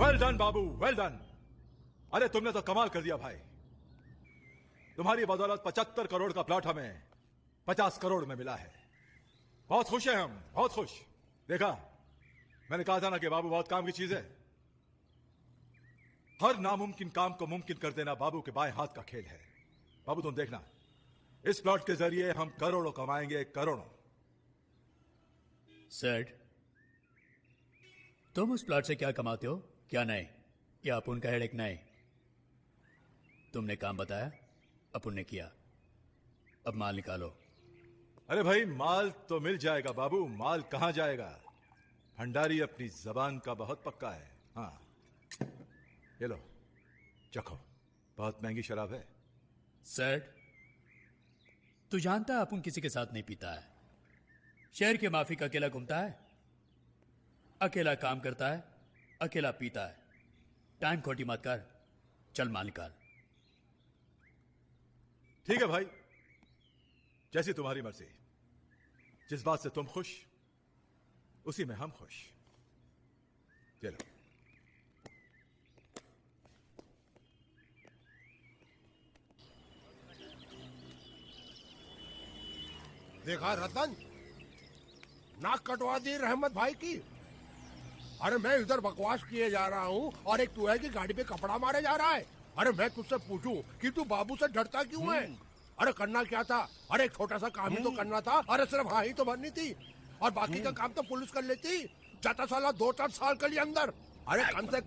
वेल डन बाबू, वेल डन। अरे तुमने तो कमाल कर दिया भाई। तुम्हारी बदौलत 75 करोड़ का प्लॉट हमें 50 करोड़ में मिला है। बहुत खुश हैं हम, बहुत खुश। देखा, मैंने कहा था ना कि बाबू बहुत काम की चीज है। हर नामुमकिन काम को मुमकिन कर देना बाबू के बाएं हाथ का खेल है। बाबू तुम देखना, इस प्लॉट के जरिए हम करोड़ों कमाएंगे, करोड़ों। सेठ, तुम उस प्लॉट से क्या कमाते हो? क्या नहीं? या अपुन का हेडेक नहीं? तुमने काम बताया, अपुन ने किया। अब माल निकालो। अरे भाई, माल तो मिल जाएगा बाबू, माल कहां जाएगा? भंडारी अपनी जबान का बहुत पक्का है। हाँ, ये लो, चखो, बहुत महंगी शराब है। सेठ, तू जानता है अपुन किसी के साथ नहीं पीता है। शहर के माफिक अकेला घूमता है, अकेला काम करता है, अकेला पीता है। टाइम खोटी मत कर, चल माल निकाल। ठीक है भाई, जैसी तुम्हारी मर्जी। जिस बात से तुम खुश, उसी में हम खुश। चलो। देखा रतन, नाक कटवा दी रहमत भाई की। अरे मैं इधर बकवास किए जा रहा हूँ और एक तू है कि गाड़ी पे कपड़ा मारे जा रहा है। अरे मैं तुझसे पूछूं कि तू बाबू से डरता क्यों है? अरे करना क्या था? अरे एक छोटा सा काम ही तो करना था। अरे सिर्फ हाँ ही तो भरनी थी और बाकी का काम तो पुलिस कर लेती। जाता साला 2-4 साल के लिए अंदर। अरे कम से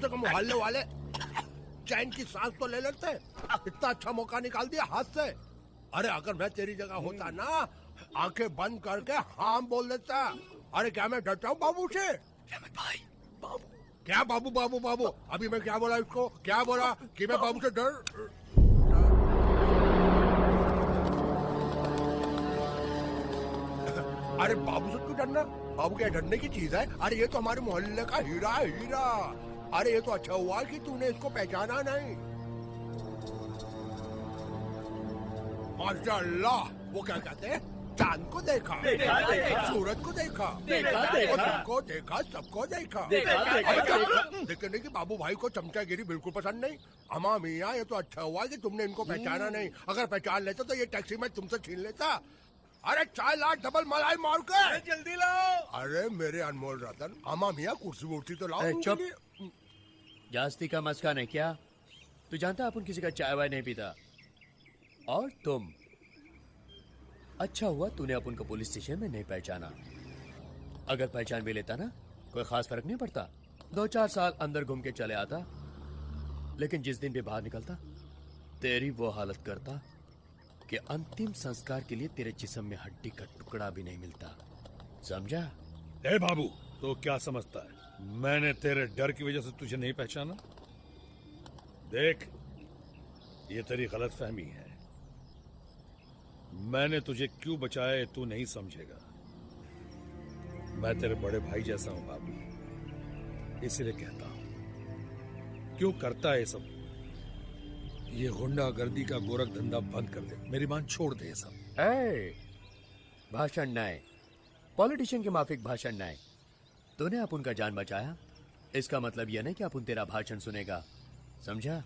कम मोहल्ले वाले चैन की सांस तो ले लेते। इतना अच्छा मौका निकाल दिया हाथ से। अरे अगर मैं तेरी जगह होता ना, आंखें बंद करके हाँ बोल देता। अरे क्या मैं डरता हूँ बाबू से? भाई बाबू क्या बाबू बाबू बाबू? अभी मैं क्या बोला इसको? क्या बोला कि मैं बाबू से डर? अरे बाबू से क्यों डरना? बाबू क्या डरने की चीज है? अरे ये तो हमारे मोहल्ले का हीरा है, हीरा। अरे ये तो अच्छा हुआ कि तूने इसको पहचाना नहीं। माशाअल्लाह, वो क्या कहते हैं, चांद को देखा, सूरज को देखा, सबको देखा, सबको देखा। देखने की बाबू भाई को चमचागिरी बिल्कुल पसंद नहीं। अमा मियाँ, ये तो अच्छा हुआ कि तुमने इनको पहचाना नहीं। अगर पहचान लेते तो ये टैक्सी में तुमसे छीन लेता। अरे 4 लाख डबल मलाई मार के जल्दी लाओ। अरे मेरे अनमोल रतन, अमा मियाँ कुर्सी वुर्सी तो लाओ। चुप, जास्ती का मस्का नहीं क्या? तू जानता अपन किसी का चाय वाय नहीं पीता। और तुम, अच्छा हुआ तूने अपन को पुलिस स्टेशन में नहीं पहचाना। अगर पहचान भी लेता ना, कोई खास फर्क नहीं पड़ता। 2-4 साल अंदर घूम के चले आता, लेकिन जिस दिन भी बाहर निकलता तेरी वो हालत करता कि अंतिम संस्कार के लिए तेरे जिस्म में हड्डी का टुकड़ा भी नहीं मिलता। समझा? ए बाबू, तो क्या समझता है मैंने तेरे डर की वजह से तुझे नहीं पहचाना? देख, ये तेरी गलत फहमी है। मैंने तुझे क्यों बचाया है तू नहीं समझेगा। मैं तेरे बड़े भाई जैसा हूं बाबू, इसलिए कहता हूं। क्यों करता है ये सब? ये गुंडागर्दी का गोरख धंधा बंद कर दे। मेरी बात छोड़ दे ये सब। भाषण नाय, पॉलिटिशियन के माफिक भाषण नाय। तूने अपन का जान बचाया, इसका मतलब यह नहीं कि अपन तेरा भाषण सुनेगा। समझा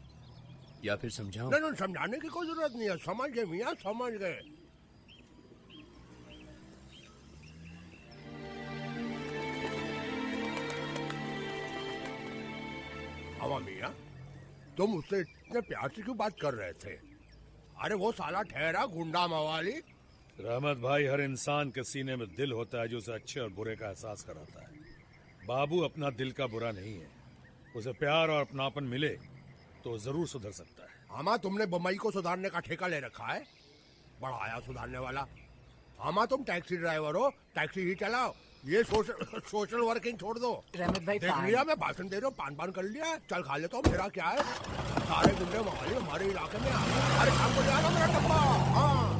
या फिर समझाऊं? नहीं, समझाने की कोई जरूरत नहीं है। समझ गए मियाँ, समझ गए। अवा मियाँ, तुम मुझसे इतने प्यार से क्यों बात कर रहे थे? अरे वो साला ठहरा गुंडा मवाली। रहमत भाई, हर इंसान के सीने में दिल होता है जो उसे अच्छे और बुरे का एहसास कराता है। बाबू अपना दिल का बुरा नहीं है। उसे प्यार और अपनापन मिले तो जरूर सुधर सकता है। आमा, तुमने बम्बई को सुधारने का ठेका ले रखा है। बड़ा आया सुधारने वाला। आमा, तुम टैक्सी ड्राइवर हो, टैक्सी ही चलाओ। ये सोशल वर्किंग छोड़ दो। रहमत भाई, देख लिया मैं भाषण दे रहा हूँ, पान कर लिया। चल खा लेता हूँ। मेरा क्या है, सारे गुंडे मोहल्ले हमारे इलाके में आ गए। अरे शाम को जाना मेरा डब्बा। हाँ,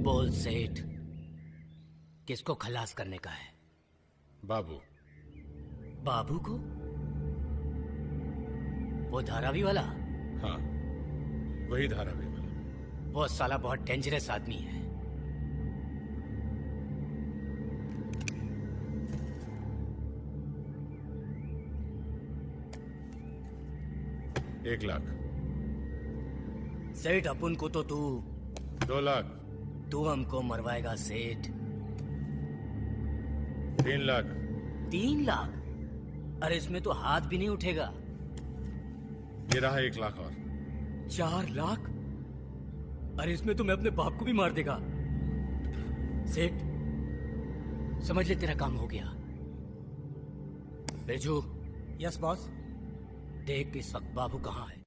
बोल सेठ, किसको खलास करने का है? बाबू। बाबू को? वो धारावी वाला? हाँ, वही धारावी वाला। वो साला बहुत डेंजरस आदमी है। एक लाख। सेठ, अपन को तो तू 2 लाख। तू हमको मरवाएगा सेठ। 3 लाख। 3 लाख? अरे इसमें तो हाथ भी नहीं उठेगा। ये रहा 1 लाख और। 4 लाख? अरे इसमें तो मैं अपने बाप को भी मार देगा। सेठ, समझ ले तेरा काम हो गया। बेजू। Yes boss. देख इस वक्त बाबू कहाँ है।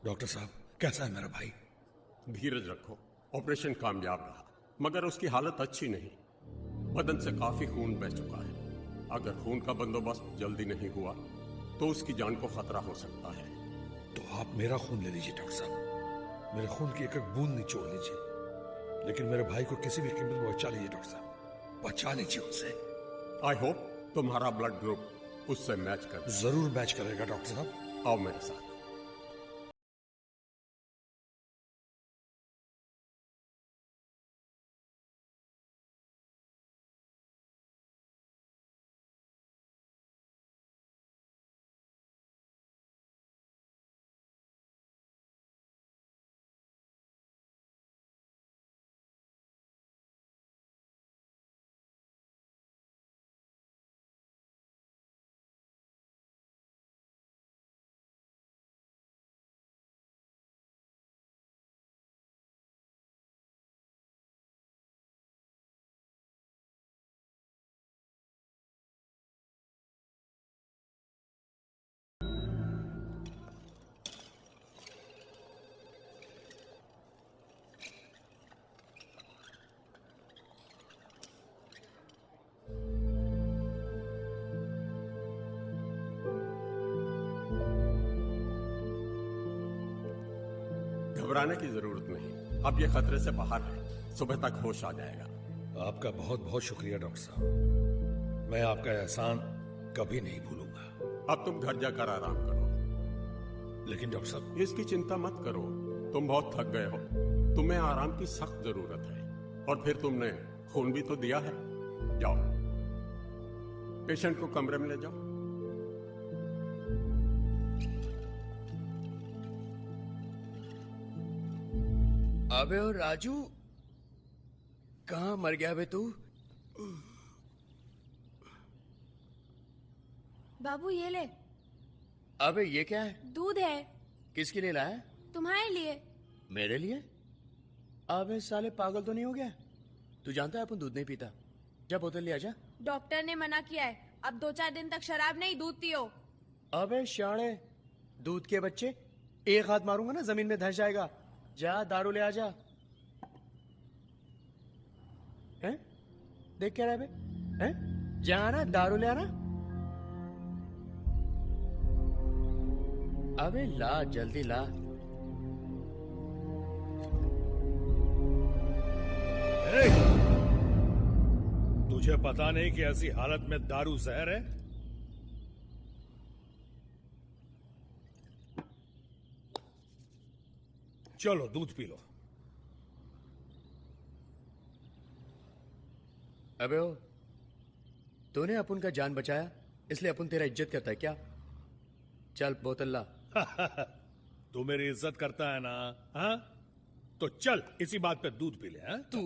डॉक्टर साहब, कैसा है मेरा भाई? धीरज रखो, ऑपरेशन कामयाब रहा, मगर उसकी हालत अच्छी नहीं। बदन से काफी खून बह चुका है। अगर खून का बंदोबस्त जल्दी नहीं हुआ तो उसकी जान को खतरा हो सकता है। तो आप मेरा खून ले लीजिए डॉक्टर साहब, मेरे खून की एक एक बूंद निचोड़ लीजिए, लेकिन मेरे भाई को किसी भी कीमत में बचा लीजिए डॉक्टर साहब, बचा लीजिए उससे। आई होप तुम्हारा ब्लड ग्रुप उससे मैच कर। जरूर मैच करेगा डॉक्टर साहब। आओ मेरे साथ। घबराने की जरूरत नहीं, अब ये खतरे से बाहर है, सुबह तक होश आ जाएगा। आपका बहुत बहुत शुक्रिया डॉक्टर साहब, मैं आपका एहसान कभी नहीं भूलूंगा। अब तुम घर जाकर आराम करो। लेकिन डॉक्टर साहब, इसकी चिंता मत करो, तुम बहुत थक गए हो, तुम्हें आराम की सख्त जरूरत है। और फिर तुमने खून भी तो दिया है। जाओ, पेशेंट को कमरे में ले जाओ। अबे ओ राजू, कहाँ मर गया बे तू? बाबू ये ले। अबे ये क्या है? दूध है। किसके लिए लाया? तुम्हारे लिए। मेरे लिए? अबे साले पागल तो नहीं हो गया? तू जानता है अपन दूध नहीं पीता। जा बोतल ले आजा। डॉक्टर ने मना किया है, अब 2-4 दिन तक शराब नहीं, दूध पियो। अबे शाणे, दूध के बच्चे, एक हाथ मारूंगा ना जमीन में धंस जाएगा। जा दारू ले आजा। हैं? देख क्या रहा है बे? हैं? जा ना दारू ले आना। अबे ला, जल्दी ला। तुझे पता नहीं कि ऐसी हालत में दारू जहर है? चलो दूध पी लो। अबे ओ, तूने अपन का जान बचाया इसलिए अपन तेरा इज्जत करता है क्या? चल बोतल ला। तू मेरी इज्जत करता है ना? हाँ, तो चल इसी बात पे दूध पी ले। हाँ? तू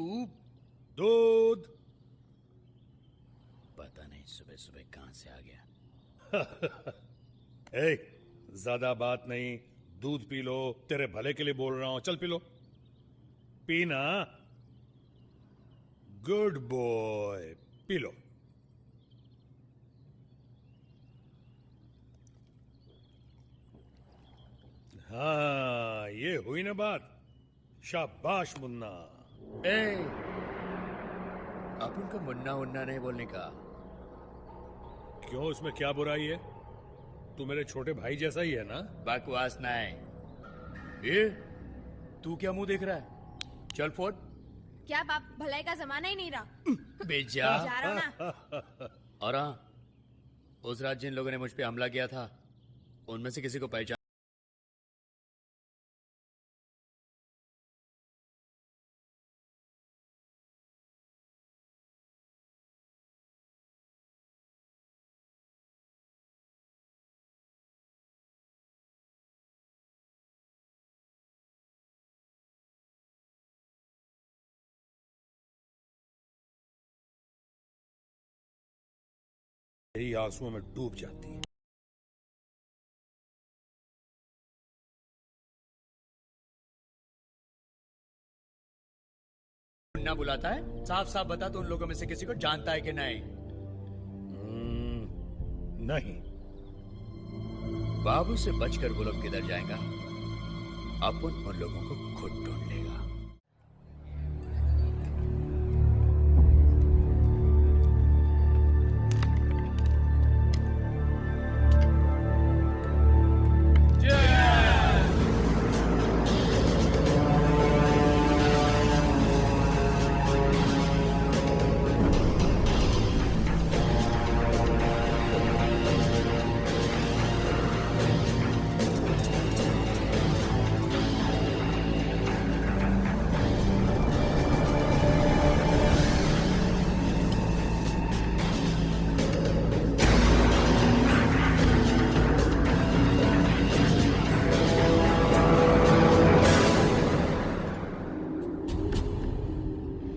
दूध। पता नहीं सुबह सुबह कहां से आ गया। ए, ज्यादा बात नहीं, दूध पी लो, तेरे भले के लिए बोल रहा हूं। चल पी लो, पीना। Good boy, P low. हाँ, ये हुई ना बात। शाबाश मुन्ना। ए, अपन को मुन्ना उन्ना नहीं बोलने का। क्यों, इसमें क्या बुराई है? तू मेरे छोटे भाई जैसा ही है ना? बकवास नहीं। ये तू क्या मुंह देख रहा है? चल फोड़। क्या बाप, भलाई का जमाना ही नहीं रहा। बेजा। जा रहा हूं ना। और हाँ, उस रात जिन लोगों ने मुझ पे हमला किया था उनमें से किसी को पहचान यही आंसुओं में डूब जाती है। मुन्ना बुलाता है, साफ साफ बता तो उन लोगों में से किसी को जानता है कि नहीं? नहीं। बाबू से बचकर वो लोग किधर जाएगा? अपन उन लोगों को खुद ढूंढ लेगा।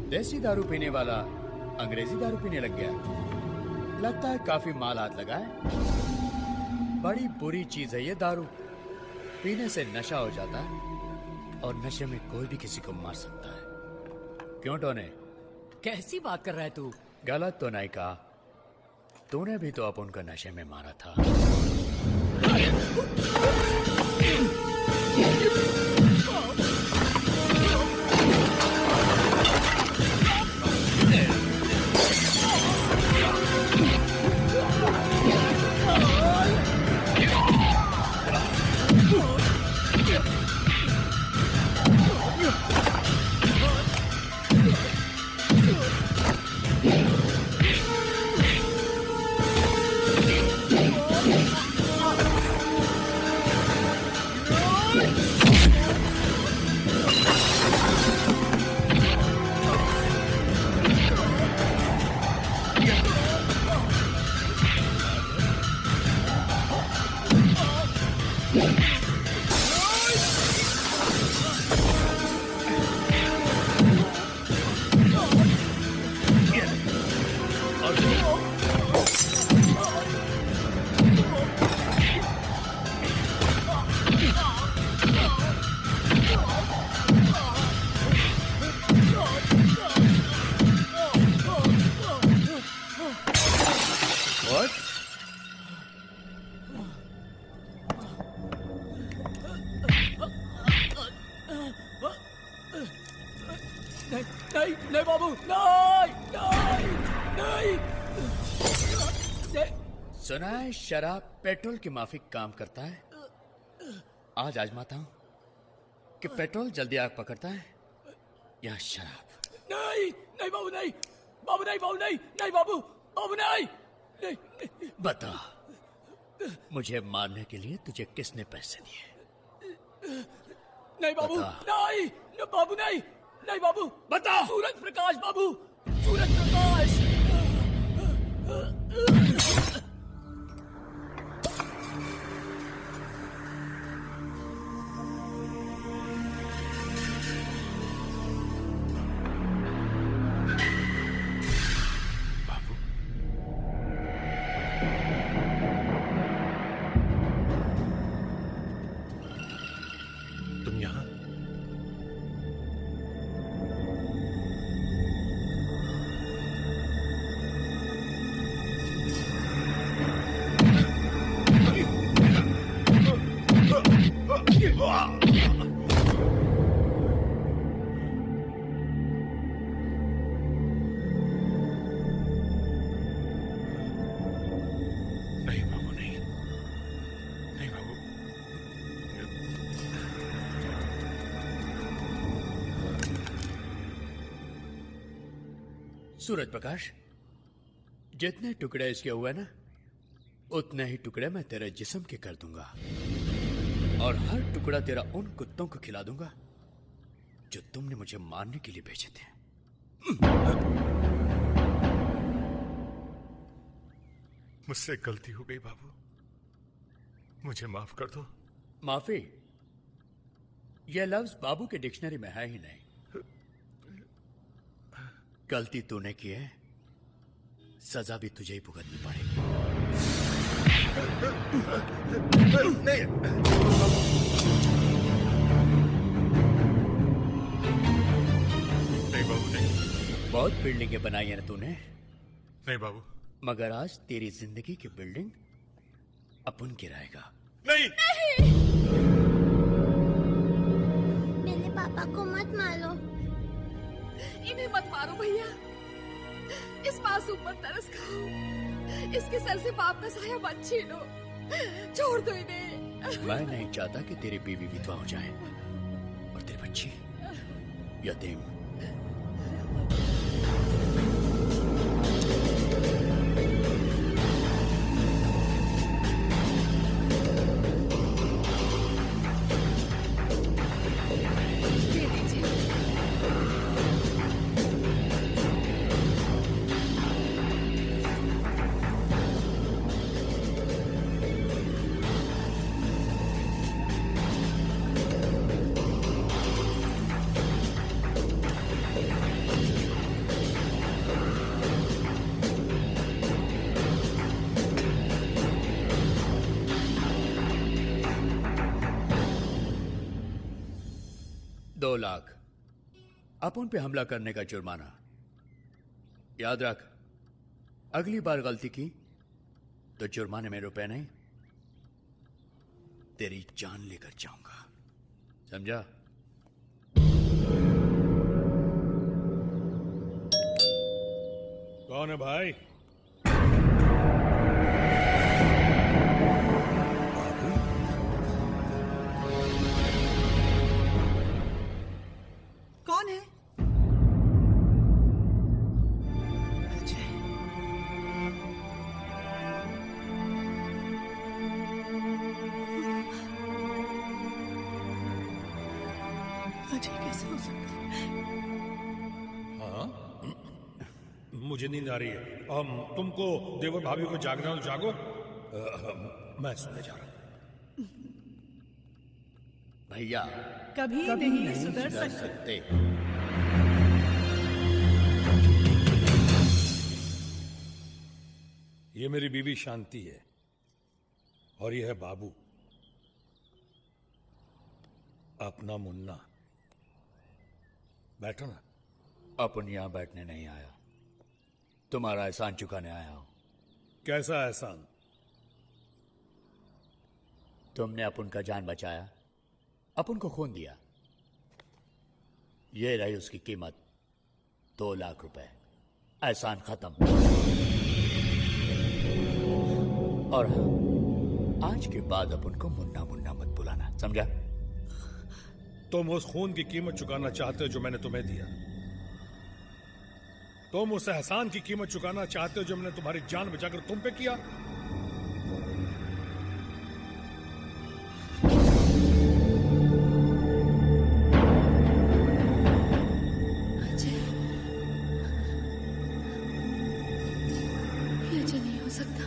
देसी दारू पीने वाला अंग्रेजी दारू पीने लग गया। लगता है काफी माल हाथ लगा है। बड़ी बुरी चीज है ये दारू। पीने से नशा हो जाता है और नशे में कोई भी किसी को मार सकता है। क्यों टोने? कैसी बात कर रहा है तू? गलत तो नहीं कहा। तूने भी तो अपन का नशे में मारा था। नहीं नहीं बाबू, नहीं नहीं नहीं। सुना है शराब पेट्रोल की माफिक काम करता है। आज आजमाता हूं कि पेट्रोल जल्दी आग पकड़ता है या शराब। नहीं नहीं बाबू, नहीं बाबू, नहीं बाबू, नहीं नहीं बाबू, बाबू नहीं, नहीं, नहीं। बता, मुझे मारने के लिए तुझे किसने पैसे दिए? नहीं बाबू, नहीं बाबू, नहीं नहीं बाबू, बता। सूरज प्रकाश बाबू, सूरज प्रकाश। तुम यहां? नहीं बाबू, नहीं नहीं बाबू। सूरज प्रकाश, जितने टुकड़े इसके हुए ना, उतने ही टुकड़े मैं तेरे जिस्म के कर दूंगा और हर टुकड़ा तेरा उन कुत्तों को खिला दूंगा जो तुमने मुझे मारने के लिए भेजे थे। मुझसे गलती हो गई बाबू, मुझे माफ कर दो। माफी? यह लफ्ज बाबू के डिक्शनरी में है ही नहीं। गलती तूने की है, सजा भी तुझे ही भुगतनी पड़ेगी। नहीं बाबू, नहीं। बहुत बिल्डिंगें बनाई है ना तूने। नहीं बाबू, मगर आज तेरी जिंदगी की बिल्डिंग अपन गिराएगा। नहीं, पापा को मत मारो। इन्हें मत मारो भैया, इस मासूम पर तरस खाओ, इसके सर से पाप का साया मत छीनो, छोड़ दो इन्हें। मैं नहीं चाहता कि तेरी बीवी विधवा हो जाए और तेरी बच्ची यतीम। दे दीजिए। 2 लाख अपन पे हमला करने का जुर्माना। याद रख, अगली बार गलती की तो जुर्माने में रुपए नहीं, तेरी जान लेकर जाऊंगा, समझा? कौन है भाई? कौन है? अजय कैसे हो सकता है? हाँ, मुझे नींद आ रही है। तुमको देवर भाभी को जागना हो जागो, मैं सोने जा रहा हूं। भैया कभी नहीं सुधर सकते। ये मेरी बीवी शांति है और ये है बाबू, अपना मुन्ना। बैठो ना। अपन यहां बैठने नहीं आया, तुम्हारा एहसान चुकाने आया हूं। कैसा एहसान? तुमने अपन का जान बचाया, अपन को खून दिया, ये रही उसकी कीमत, 2 लाख रुपए। एहसान खत्म। और हाँ, आज के बाद अपन को मुन्ना मुन्ना मत बुलाना, समझा? तुम उस खून की कीमत चुकाना चाहते हो जो मैंने तुम्हें दिया। तुम उस एहसान की कीमत चुकाना चाहते हो जो मैंने तुम्हारी जान बचाकर तुम पे किया। ये नहीं हो सकता,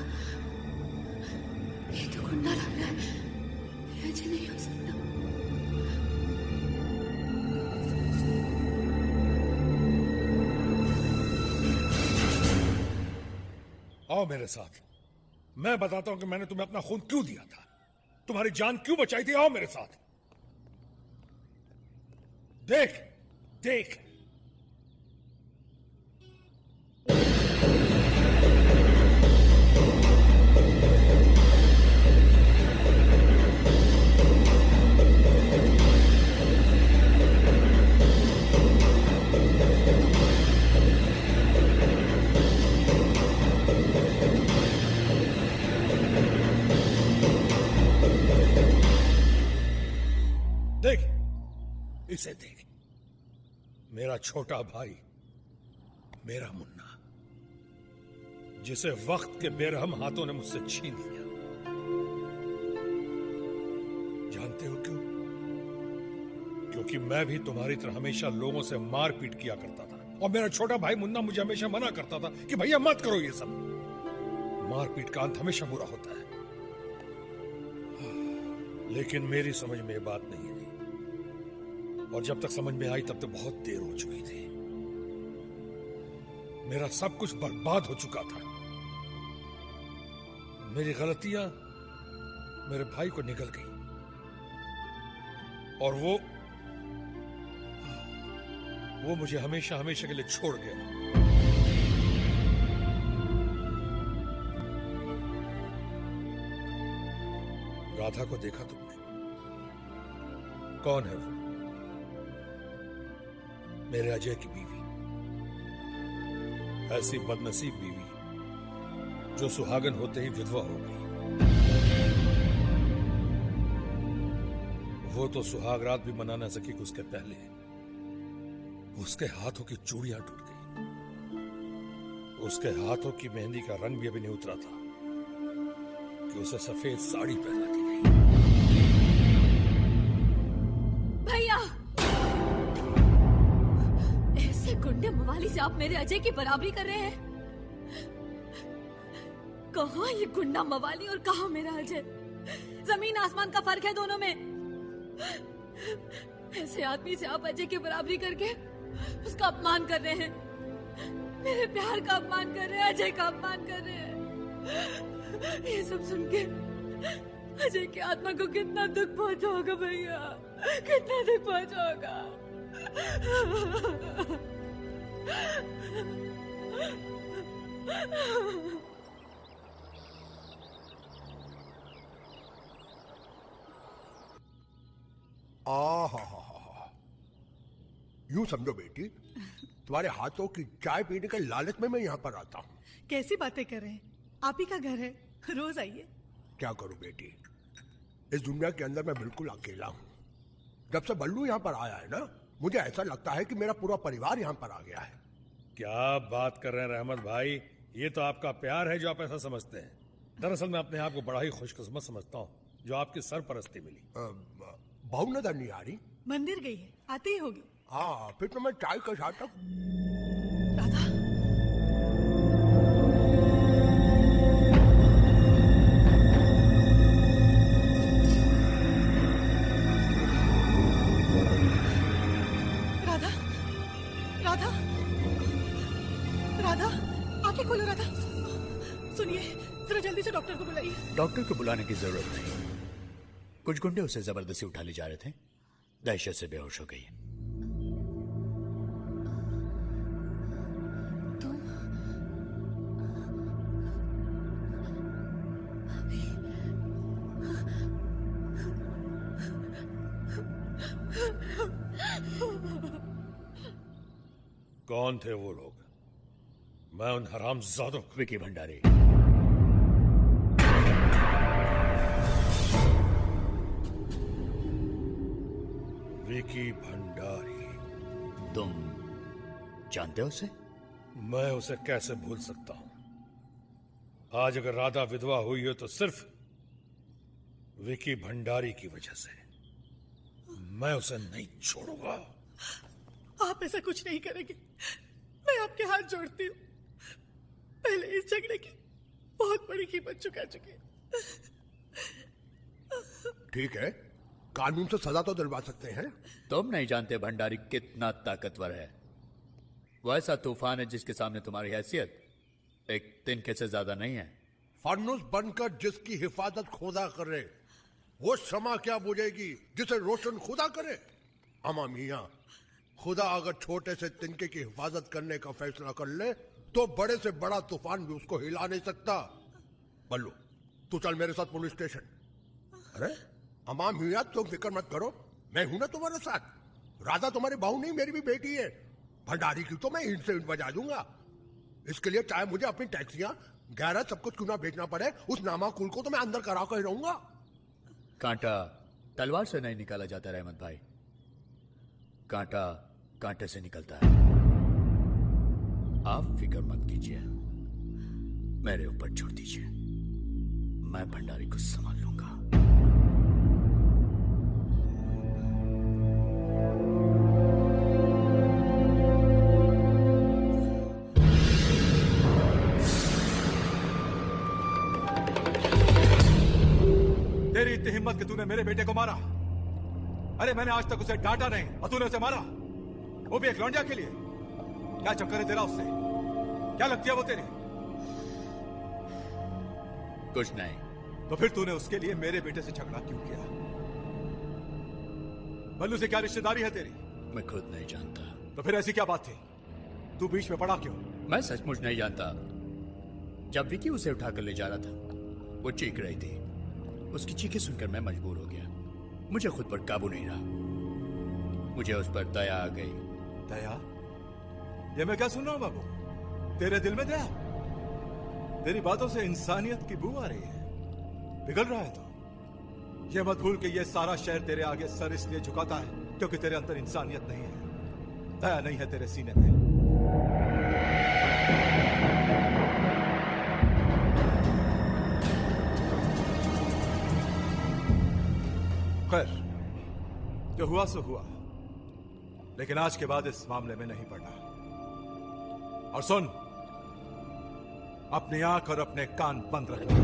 ये तो गुंडा लग रहा है, ये नहीं हो सकता। आओ मेरे साथ, मैं बताता हूं कि मैंने तुम्हें अपना खून क्यों दिया था, तुम्हारी जान क्यों बचाई थी। आओ मेरे साथ। देख देख, देख, इसे देख, मेरा छोटा भाई, मेरा मुन्ना, जिसे वक्त के बेरहम हाथों ने मुझसे छीन लिया। जानते हो क्यों? क्योंकि मैं भी तुम्हारी तरह हमेशा लोगों से मारपीट किया करता था, और मेरा छोटा भाई मुन्ना मुझे हमेशा मना करता था कि भैया मत करो ये सब, मारपीट का अंत हमेशा बुरा होता है। लेकिन मेरी समझ में ये बात नहीं आई, और जब तक समझ में आई तब तक बहुत देर हो चुकी थी। मेरा सब कुछ बर्बाद हो चुका था। मेरी गलतियां मेरे भाई को निकल गई, और वो मुझे हमेशा हमेशा के लिए छोड़ गया। राधा को देखा तुमने? कौन है वो? मेरे अजय की बीवी, ऐसी बदनसीब बीवी जो सुहागन होते ही विधवा हो गई। वो तो सुहागरात भी मना न सकी कि उसके पहले उसके हाथों की चूड़ियां टूट गई, उसके हाथों की मेहंदी का रंग भी अभी नहीं उतरा था कि उसे सफेद साड़ी पहना दी गई। भैया, ऐसे गुंडे मवाली से आप मेरे अजय की बराबरी कर रहे हैं? कहाँ ये गुंडा मवाली और कहाँ मेरा अजय? जमीन आसमान का फर्क है दोनों में। ऐसे आदमी से आप अजय की बराबरी करके उसका अपमान कर रहे हैं, मेरे प्यार का अपमान कर रहे हैं, अजय का अपमान कर रहे हैं। ये सब सुन के अजय की आत्मा को कितना दुख पहुंचा होगा भैया, कितना दुख पहुंचा होगा। यूं समझो बेटी, तुम्हारे हाथों की चाय पीने के लालच में मैं यहाँ पर आता हूँ। कैसी बातें कर रहे हैं? आप ही का घर है, रोज आइए। क्या करूं बेटी, इस दुनिया के अंदर मैं बिल्कुल अकेला हूँ। जब से बल्लू यहाँ पर आया है ना, मुझे ऐसा लगता है कि मेरा पूरा परिवार यहाँ पर आ गया है। क्या बात कर रहे हैं रहमत भाई, ये तो आपका प्यार है जो आप ऐसा समझते हैं। दरअसल मैं अपने आप को बड़ा ही खुशकिस्मत समझता हूँ जो आपकी सरपरस्ती मिली। बहू नजर नहीं आ रही? मंदिर गई है, आती ही होगी। हाँ, फिर तो मैं चाय के साथ राधा, राधा, राधा, राधा, आंखें खोलो राधा। सुनिए, जरा जल्दी से डॉक्टर को बुलाइए। डॉक्टर को बुलाने की जरूरत नहीं। कुछ गुंडे उसे जबरदस्ती उठा ले जा रहे थे, दहशत से बेहोश हो गई। कौन थे वो लोग? मैं उन हरामजादों को। विकी भंडारी। विकी भंडारी। तुम जानते हो उसे? मैं उसे कैसे भूल सकता हूं? आज अगर राधा विधवा हुई हो तो सिर्फ विकी भंडारी की वजह से। मैं उसे नहीं छोड़ूंगा। आप ऐसा कुछ नहीं करेंगे, मैं आपके हाथ जोड़ती हूँ। पहले इस झगड़े की बहुत बड़ी कीमत चुका चुकी है। ठीक है, कानून से सजा तो दिलवा सकते हैं। तुम नहीं जानते भंडारी कितना ताकतवर है। वो ऐसा तूफान है जिसके सामने तुम्हारी हैसियत एक तिनके से ज्यादा नहीं है। फर्नुस बनकर जिसकी हिफाजत खुदा करे, वो शमा क्या बुझेगी जिसे रोशन खुदा करे। अमा मियां, खुदा अगर छोटे से तिनके की हिफाजत करने का फैसला कर ले तो बड़े से बड़ा तूफान भी उसको हिला नहीं सकता। बल्लू, तू चल मेरे साथ पुलिस स्टेशन। अरे अमा मियां, तुम फिक्र मत करो, मैं हूं ना तुम्हारे साथ। राधा तुम्हारी बहू नहीं, मेरी भी बेटी है। भंडारी की तो मैं ईंट से ईंट बजा दूंगा। इसके लिए चाहे मुझे अपनी टैक्सियां, गैराज सब कुछ क्यों ना भेजना पड़े, उस नामाकुल को तो मैं अंदर करा कर ही रहूंगा। कांटा तलवार से नहीं निकाला जाता रहमत भाई, कांटा कांटे से निकलता है। आप फिक्र मत कीजिए, मेरे ऊपर छोड़ दीजिए, मैं भंडारी को संभाल लूंगा। तेरी इतनी हिम्मत कि तूने मेरे बेटे को मारा? अरे मैंने आज तक उसे डांटा नहीं और तूने उसे मारा, वो भी एक लौंडिया के लिए। क्या चक्कर है तेरा उससे? क्या लगती है वो तेरी? कुछ नहीं। तो फिर तूने उसके लिए मेरे बेटे से झगड़ा क्यों किया? बल्लू से क्या रिश्तेदारी है तेरी? मैं खुद नहीं जानता। तो फिर ऐसी क्या बात थी? तू बीच में पड़ा क्यों? मैं सचमुच नहीं जानता। जब विकी उसे उठाकर ले जा रहा था, वो चीख रही थी। उसकी चीखें सुनकर मैं मजबूर हो गया। मुझे खुद पर काबू नहीं रहा। मुझे उस पर दया आ गई। दया? ये मैं क्या सुन रहा हूं बाबू? तेरे दिल में दया? तेरी बातों से इंसानियत की बू आ रही है। पिघल रहा है तो ये मत भूल कि ये सारा शहर तेरे आगे सर इसलिए झुकाता है क्योंकि तेरे अंदर इंसानियत नहीं है, दया नहीं है तेरे सीने में। खैर, जो हुआ सो हुआ, लेकिन आज के बाद इस मामले में नहीं पड़ना। और सुन, अपनी आंख और अपने कान बंद रखना।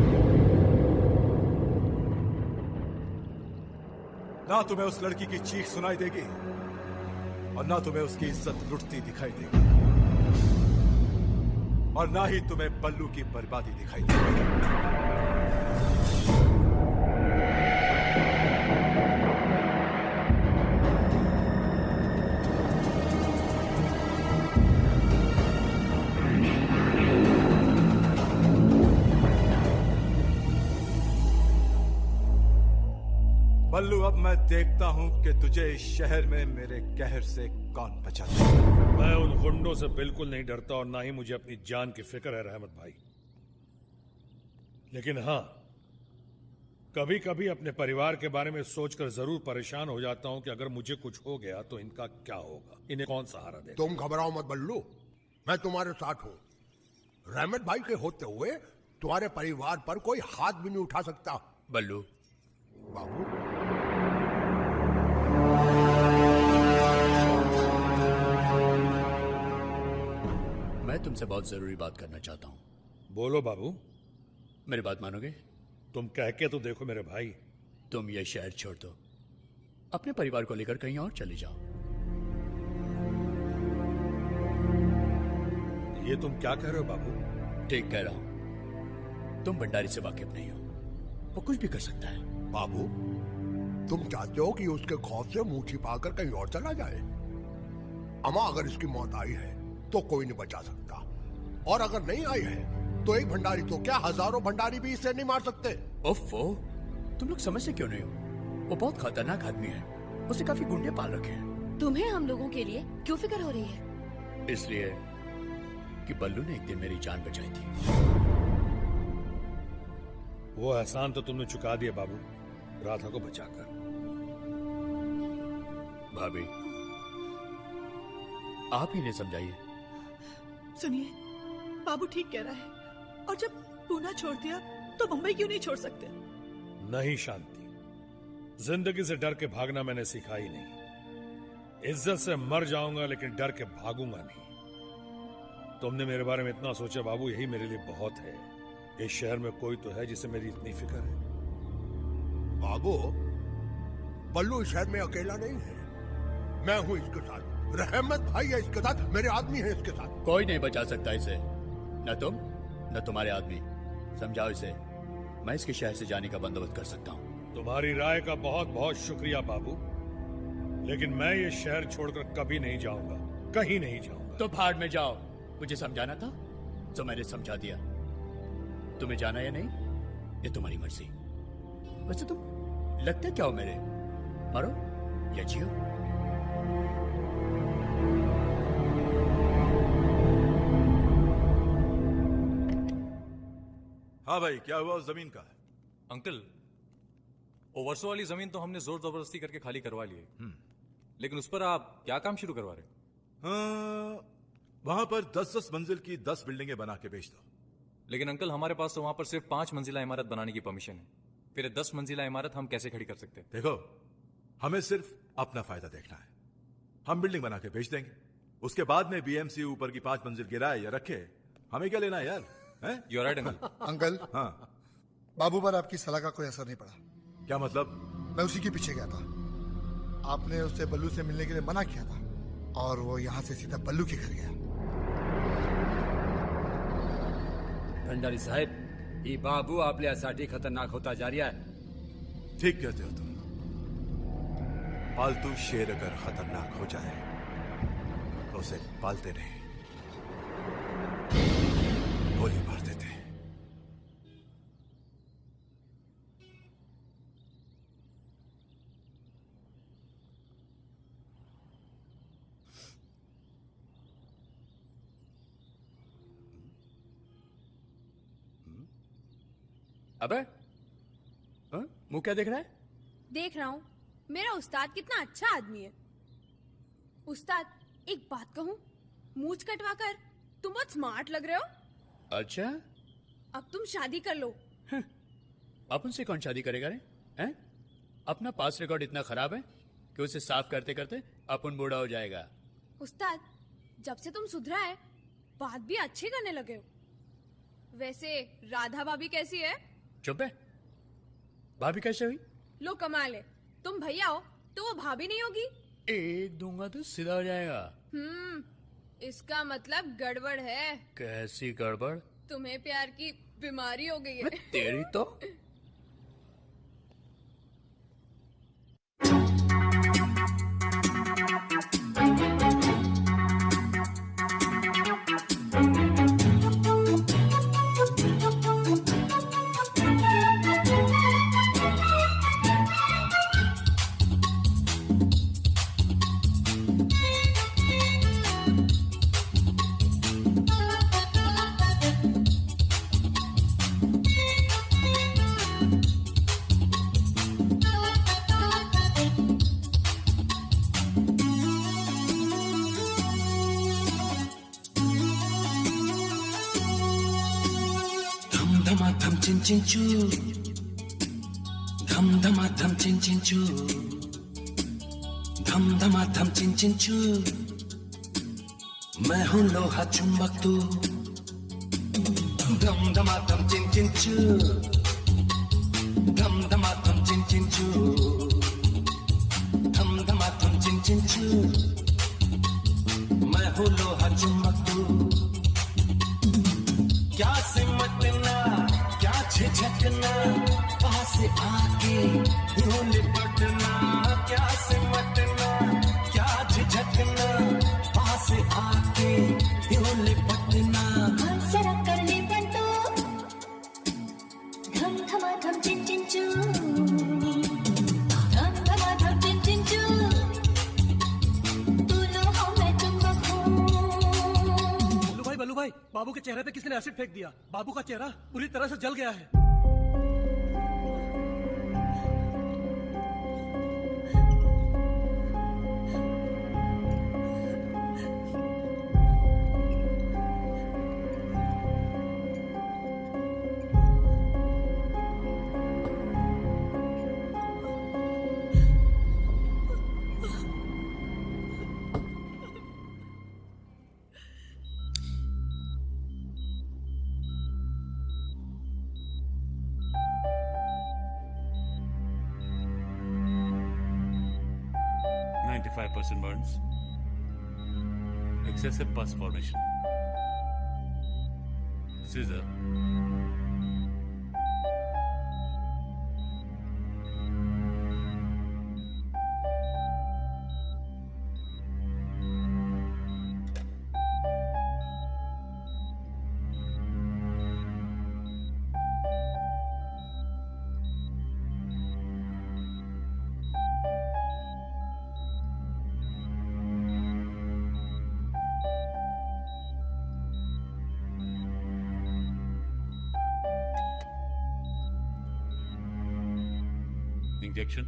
ना तुम्हें उस लड़की की चीख सुनाई देगी और ना तुम्हें उसकी इज्जत लुटती दिखाई देगी, और ना ही तुम्हें बल्लू की बर्बादी दिखाई देगी। बल्लू, अब मैं देखता हूं कि तुझे इस शहर में मेरे कहर से कौन बचाता है। मैं उन गुंडों से बिल्कुल नहीं डरता और ना ही मुझे अपनी जान की फिक्र है रहमत भाई। लेकिन हां, कभी कभी अपने परिवार के बारे में सोचकर जरूर परेशान हो जाता हूं कि अगर मुझे कुछ हो गया तो इनका क्या होगा, इन्हें कौन सहारा देगा। तुम घबराओ मत बल्लू, मैं तुम्हारे साथ हूं। रहमत भाई के होते हुए तुम्हारे परिवार पर कोई हाथ भी नहीं उठा सकता। बल्लू बाबू, मैं तुमसे बहुत जरूरी बात करना चाहता हूं। बोलो बाबू। मेरी बात मानोगे? तुम कह के तो देखो मेरे भाई। तुम ये शहर छोड़ दो, अपने परिवार को लेकर कहीं और चले जाओ। ये तुम क्या कह रहे हो बाबू? ठीक कह रहा हूं। तुम भंडारी से वाकिफ नहीं हो, वो कुछ भी कर सकता है। बाबू, तुम चाहते हो कि उसके खौफ से मुंह छिपाकर कहीं और चला जाए? अमा, अगर इसकी मौत आई है तो कोई नहीं बचा सकता, और अगर नहीं आई है तो एक भंडारी तो क्या, हजारों भंडारी भी इसे नहीं मार सकते। ओफो, तुम लोग समझते क्यों नहीं हो? वो बहुत खतरनाक आदमी है, उसने काफी गुंडे पाल रखे हैं। तुम्हें हम लोगों के लिए क्यों फिक्र हो रही है? इसलिए कि बल्लू ने एक दिन मेरी जान बचाई थी। वो एहसान तो तुमने चुका दिया बाबू, राधा को बचाकर। भाभी, आप ही ने समझाइए। सुनिए, बाबू ठीक कह रहा है, और जब पूना छोड़ दिया तो मुंबई क्यों नहीं छोड़ सकते? नहीं शांति, जिंदगी से डर के भागना मैंने सीखा ही नहीं। इज्जत से मर जाऊंगा लेकिन डर के भागूंगा नहीं। तुमने मेरे बारे में इतना सोचा बाबू, यही मेरे लिए बहुत है। इस शहर में कोई तो है जिसे मेरी इतनी फिक्र है। बाबू, बल्लू इस शहर में अकेला नहीं है, मैं हूं इसके साथ। रहमत भाई है इसके साथ, मेरे आदमी है इसके साथ। कोई नहीं बचा सकता इसे, न तुम न तुम्हारे आदमी। समझाओ इसे, मैं इसके शहर से जाने का बंदोबस्त कर सकता हूँ। तुम्हारी राय का बहुत बहुत शुक्रिया बाबू, लेकिन मैं ये शहर छोड़कर कभी नहीं जाऊंगा, कहीं नहीं जाऊंगा। तो भाड़ में जाओ, मुझे समझाना था तो मैंने समझा दिया। तुम्हें जाना या नहीं ये तुम्हारी मर्जी। वैसे तुम लगते क्या हो मेरे, मरो या जियो? हाँ भाई, क्या हुआ उस जमीन का? अंकल, वो वर्षों वाली जमीन तो हमने जोर जबरदस्ती करके खाली करवा ली है, लेकिन उस पर आप क्या काम शुरू करवा रहे? हाँ, वहां पर 10-10 मंजिल की 10 बिल्डिंगें बना के बेच दो। लेकिन अंकल, हमारे पास तो वहां पर सिर्फ 5 मंजिला इमारत बनाने की परमिशन है। फिर 10 मंजिला इमारत हम कैसे खड़ी कर सकते हैं? देखो, हमें सिर्फ अपना फायदा देखना है। हम बिल्डिंग बना के बेच देंगे, उसके बाद में बीएमसी ऊपर की 5 मंजिल गिराए या रखे, हमें क्या लेना है यार? You are right uncle. Uncle, हाँ बाबू पर आपकी सलाह का कोई असर नहीं पड़ा। क्या मतलब? मैं उसी के पीछे गया था। आपने उससे बल्लू से मिलने के लिए मना किया था और वो यहाँ से सीधा बल्लू के घर गया। भंडारी साहेब, ये बाबू आपल्यासाठी खतरनाक होता जा रहा है। ठीक कहते हो तुम। पालतू शेर अगर खतरनाक हो जाए तो उसे पालते नहीं, गोली मार देते। अबे हाँ? मुंह क्या देख रहा है? देख रहा हूँ मेरा उस्ताद कितना अच्छा आदमी है। उस्ताद, एक बात कहूँ, मूंछ कटवाकर तुम बहुत स्मार्ट लग रहे हो। अच्छा, अब तुम शादी कर लो। अपन से कौन शादी करेगा रे? हैं? अपना पास रिकॉर्ड इतना खराब है कि उसे साफ करते करते अपन बूढ़ा हो जाएगा। उस्ताद, जब से तुम सुधरा है बात भी अच्छी करने लगे हो। वैसे राधा भाभी कैसी है? चुप है। भाभी कैसे हुई? लो कमाल है, तुम भैया हो तो वो भाभी नहीं होगी। एक दूंगा तो सीधा हो जाएगा। इसका मतलब गड़बड़ है। कैसी गड़बड़? तुम्हें प्यार की बीमारी हो गई है। तेरी तो। धम चिन चिन चू, धम धमा धम चिन चिन चू, धम धमा धम चिन चिन चू। मैं हूँ लोहा चुंबक तू, धम धमा धम चिन चिन चू, धम धमा धम चिन चिन चू, धम धमा धम चिन चिन चू। मैं हूँ लोहा चुंबक तू, क्या सिमटना क्या झिझकना, पास आके यूं लिपटना। क्या सिमटना क्या झिझकना, पास आके यूं लिपटना। जरा कर ले बंटू, धम धमा धम चिन चिन चू, धम धमा धम चिन चिन चू। तू लोहा मैं चुंबक हूँ। बल्लू भाई, बाबू के चेहरे पे किसने एसिड फेंक दिया? बाबू का चेहरा पूरी तरह से जल गया है। burns, excessive pus formation. Scissor. Injection.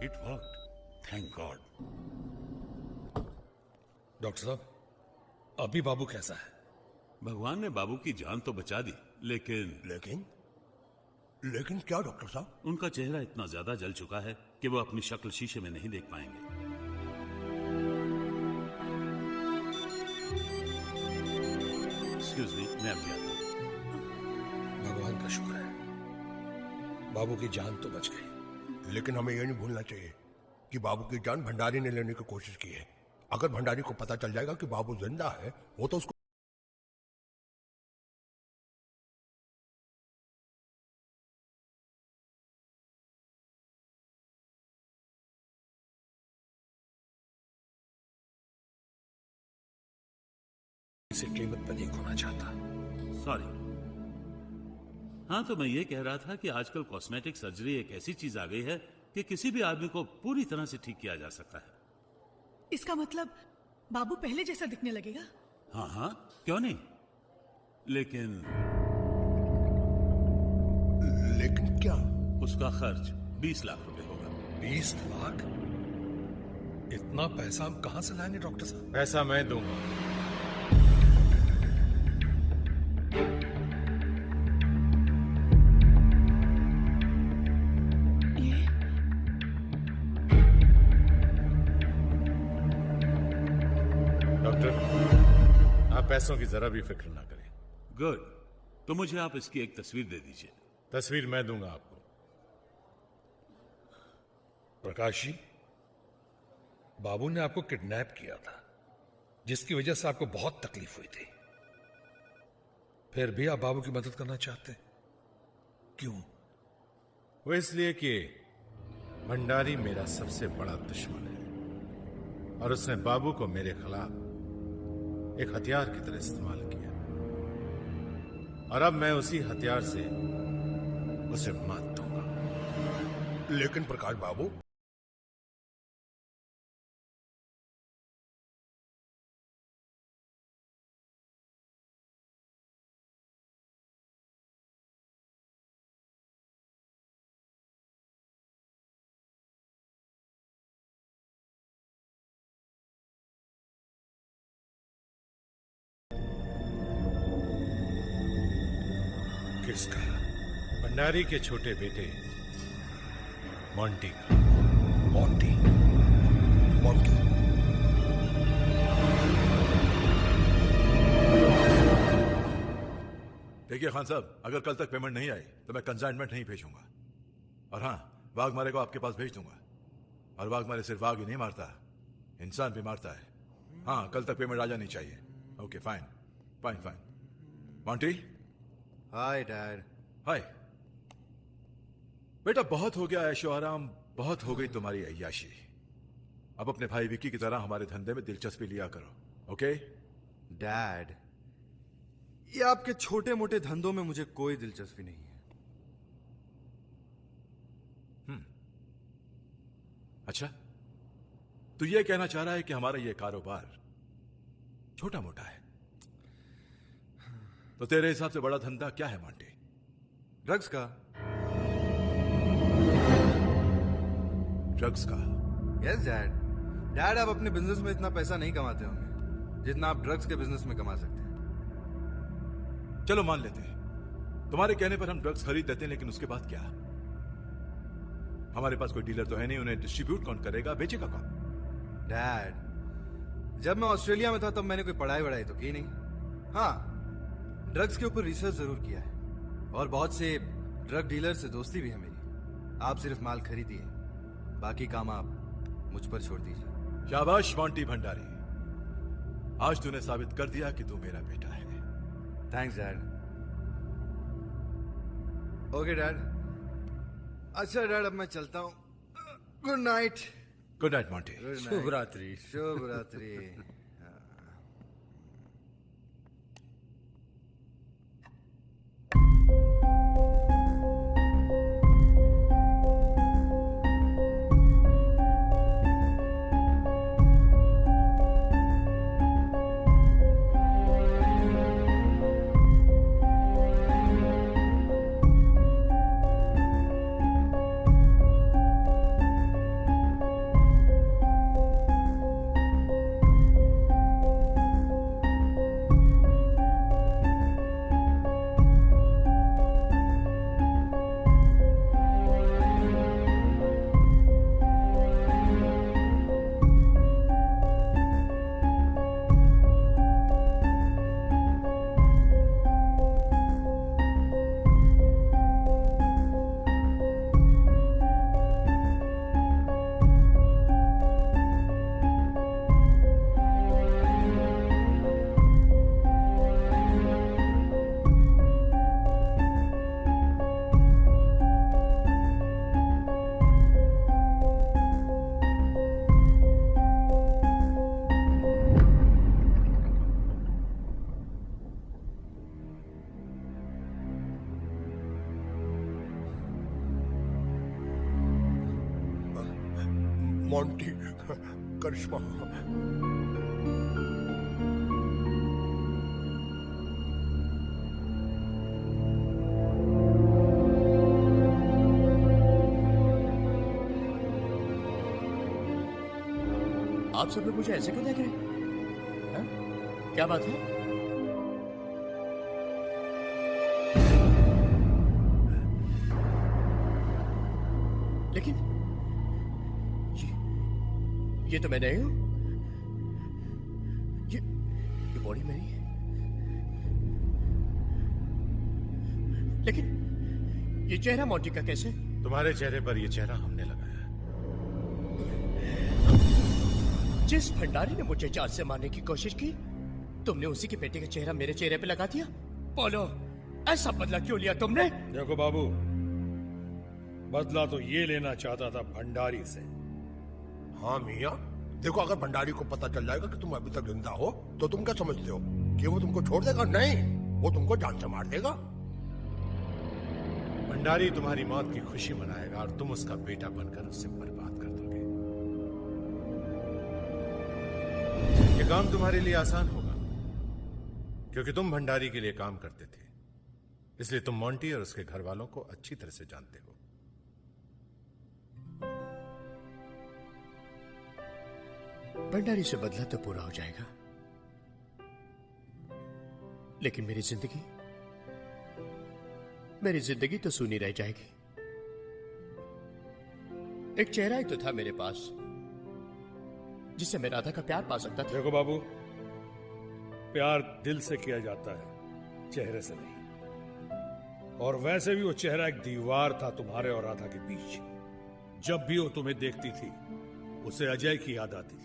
It worked. Thank God. Doctor साहब, अभी बाबू कैसा है? भगवान ने बाबू की जान तो बचा दी, लेकिन लेकिन क्या डॉक्टर साहब? उनका चेहरा इतना ज्यादा जल चुका है कि वो अपनी शक्ल शीशे में नहीं देख पाएंगे। एक्सक्यूज मी, मैं अभी आता हूं। भगवान का शुक्र है, बाबू की जान तो बच गई। लेकिन हमें यह नहीं भूलना चाहिए कि बाबू की जान भंडारी ने लेने की कोशिश की है। अगर भंडारी को पता चल जाएगा कि बाबू जिंदा है, वो तो उसको इसे कीमत पर नहीं खोना चाहता। सॉरी। हाँ, तो मैं ये कह रहा था कि आजकल कॉस्मेटिक सर्जरी एक ऐसी चीज आ गई है कि किसी भी आदमी को पूरी तरह से ठीक किया जा सकता है। इसका मतलब बाबू पहले जैसा दिखने लगेगा? हाँ हाँ, क्यों नहीं। लेकिन क्या? उसका खर्च 20 लाख रुपए होगा। 20 लाख? इतना पैसा हम कहां से लाएंगे डॉक्टर साहब? पैसा मैं दूंगा। डॉक्टर, आप पैसों की जरा भी फिक्र ना करें। गुड। तो मुझे आप इसकी एक तस्वीर दे दीजिए। तस्वीर मैं दूंगा आपको। प्रकाश जी, बाबू ने आपको किडनैप किया था, जिसकी वजह से आपको बहुत तकलीफ हुई थी। फिर भी आप बाबू की मदद करना चाहते हैं, क्यों? वो इसलिए कि भंडारी मेरा सबसे बड़ा दुश्मन है और उसने बाबू को मेरे खिलाफ एक हथियार की तरह इस्तेमाल किया, और अब मैं उसी हथियार से उसे मात दूंगा। लेकिन प्रकाश बाबू, किसका? भंडारी के छोटे बेटे मोंटी का। मोंटी? मोंटी? देखिए खान साहब, अगर कल तक पेमेंट नहीं आई तो मैं कंसाइनमेंट नहीं भेजूंगा। और हाँ, वाघमारे को आपके पास भेज दूंगा। और वाघमारे सिर्फ वाघ ही नहीं मारता, इंसान भी मारता है। हाँ, कल तक पेमेंट आ जानी चाहिए। Okay, fine fine fine. Monty. Hi dad. Hi बेटा, बहुत हो गया ऐशो आराम, बहुत हो गई तुम्हारी अय्याशी। अब अपने भाई विकी की तरह हमारे धंधे में दिलचस्पी लिया करो। ओके डैड, ये आपके छोटे मोटे धंधों में मुझे कोई दिलचस्पी नहीं है। अच्छा, तो ये कहना चाह रहा है कि हमारा ये कारोबार छोटा मोटा है। तो तेरे हिसाब से बड़ा धंधा क्या है मोंटी? ड्रग्स का। ड्रग्स का? Yes dad. डैड, आप अपने बिजनेस में इतना पैसा नहीं कमाते होंगे जितना आप ड्रग्स के बिजनेस में कमा सकते हैं। चलो मान लेते हैं, तुम्हारे कहने पर हम ड्रग्स खरीद लेते हैं, लेकिन उसके बाद क्या? हमारे पास कोई डीलर तो है नहीं, उन्हें डिस्ट्रीब्यूट कौन करेगा, बेचेगा कौन? डैड, जब मैं ऑस्ट्रेलिया में था तब मैंने कोई पढ़ाई वढ़ाई तो की नहीं। हाँ, ड्रग्स के ऊपर रिसर्च जरूर किया है और बहुत से ड्रग डीलर से दोस्ती भी है मेरी। आप सिर्फ माल खरीदिए, बाकी काम आप मुझ पर छोड़ दीजिए। शाबाश मोंटी भंडारी, आज तूने साबित कर दिया कि तू मेरा बेटा है। Thanks dad. Okay dad. अच्छा डैड, अब मैं चलता हूँ। Good night. Good night Monty. शुभ रात्रि। शुभ रात्रि। आप सब लोग मुझे ऐसे क्यों देख रहे हैं? हाँ? क्या बात है? लेकिन ये तो मैं नहीं हूं। ये बॉडी मेरी है। लेकिन ये चेहरा मोंटी का कैसे? तुम्हारे चेहरे पर ये चेहरा हमने लगाया। जिस भंडारी ने मुझे जान से मारने की कोशिश की, तुमने उसी के बेटे का चेहरा मेरे चेहरे पे लगा दिया। बोलो, ऐसा बदला क्यों लिया तुमने? देखो बाबू, बदला तो ये लेना चाहता था भंडारी से। हाँ मियाँ, देखो अगर भंडारी को पता चल जाएगा कि तुम अभी तक जिंदा हो तो तुम क्या समझते हो कि वो तुमको छोड़ देगा? नहीं, वो तुमको जान से मार देगा। भंडारी तुम्हारी मौत की खुशी मनाएगा और तुम उसका बेटा बनकर उससे बर्बाद कर दोगे। ये काम तुम्हारे लिए आसान होगा क्योंकि तुम भंडारी के लिए काम करते थे, इसलिए तुम मोंटी और उसके घर वालों को अच्छी तरह से जानते हो। भंडारी से बदला तो पूरा हो जाएगा, लेकिन मेरी जिंदगी तो सूनी रह जाएगी। एक चेहरा ही तो था मेरे पास जिससे मैं राधा का प्यार पा सकता था। देखो बाबू, प्यार दिल से किया जाता है, चेहरे से नहीं। और वैसे भी वो चेहरा एक दीवार था तुम्हारे और राधा के बीच। जब भी वो तुम्हें देखती थी उसे अजय की याद आती थी।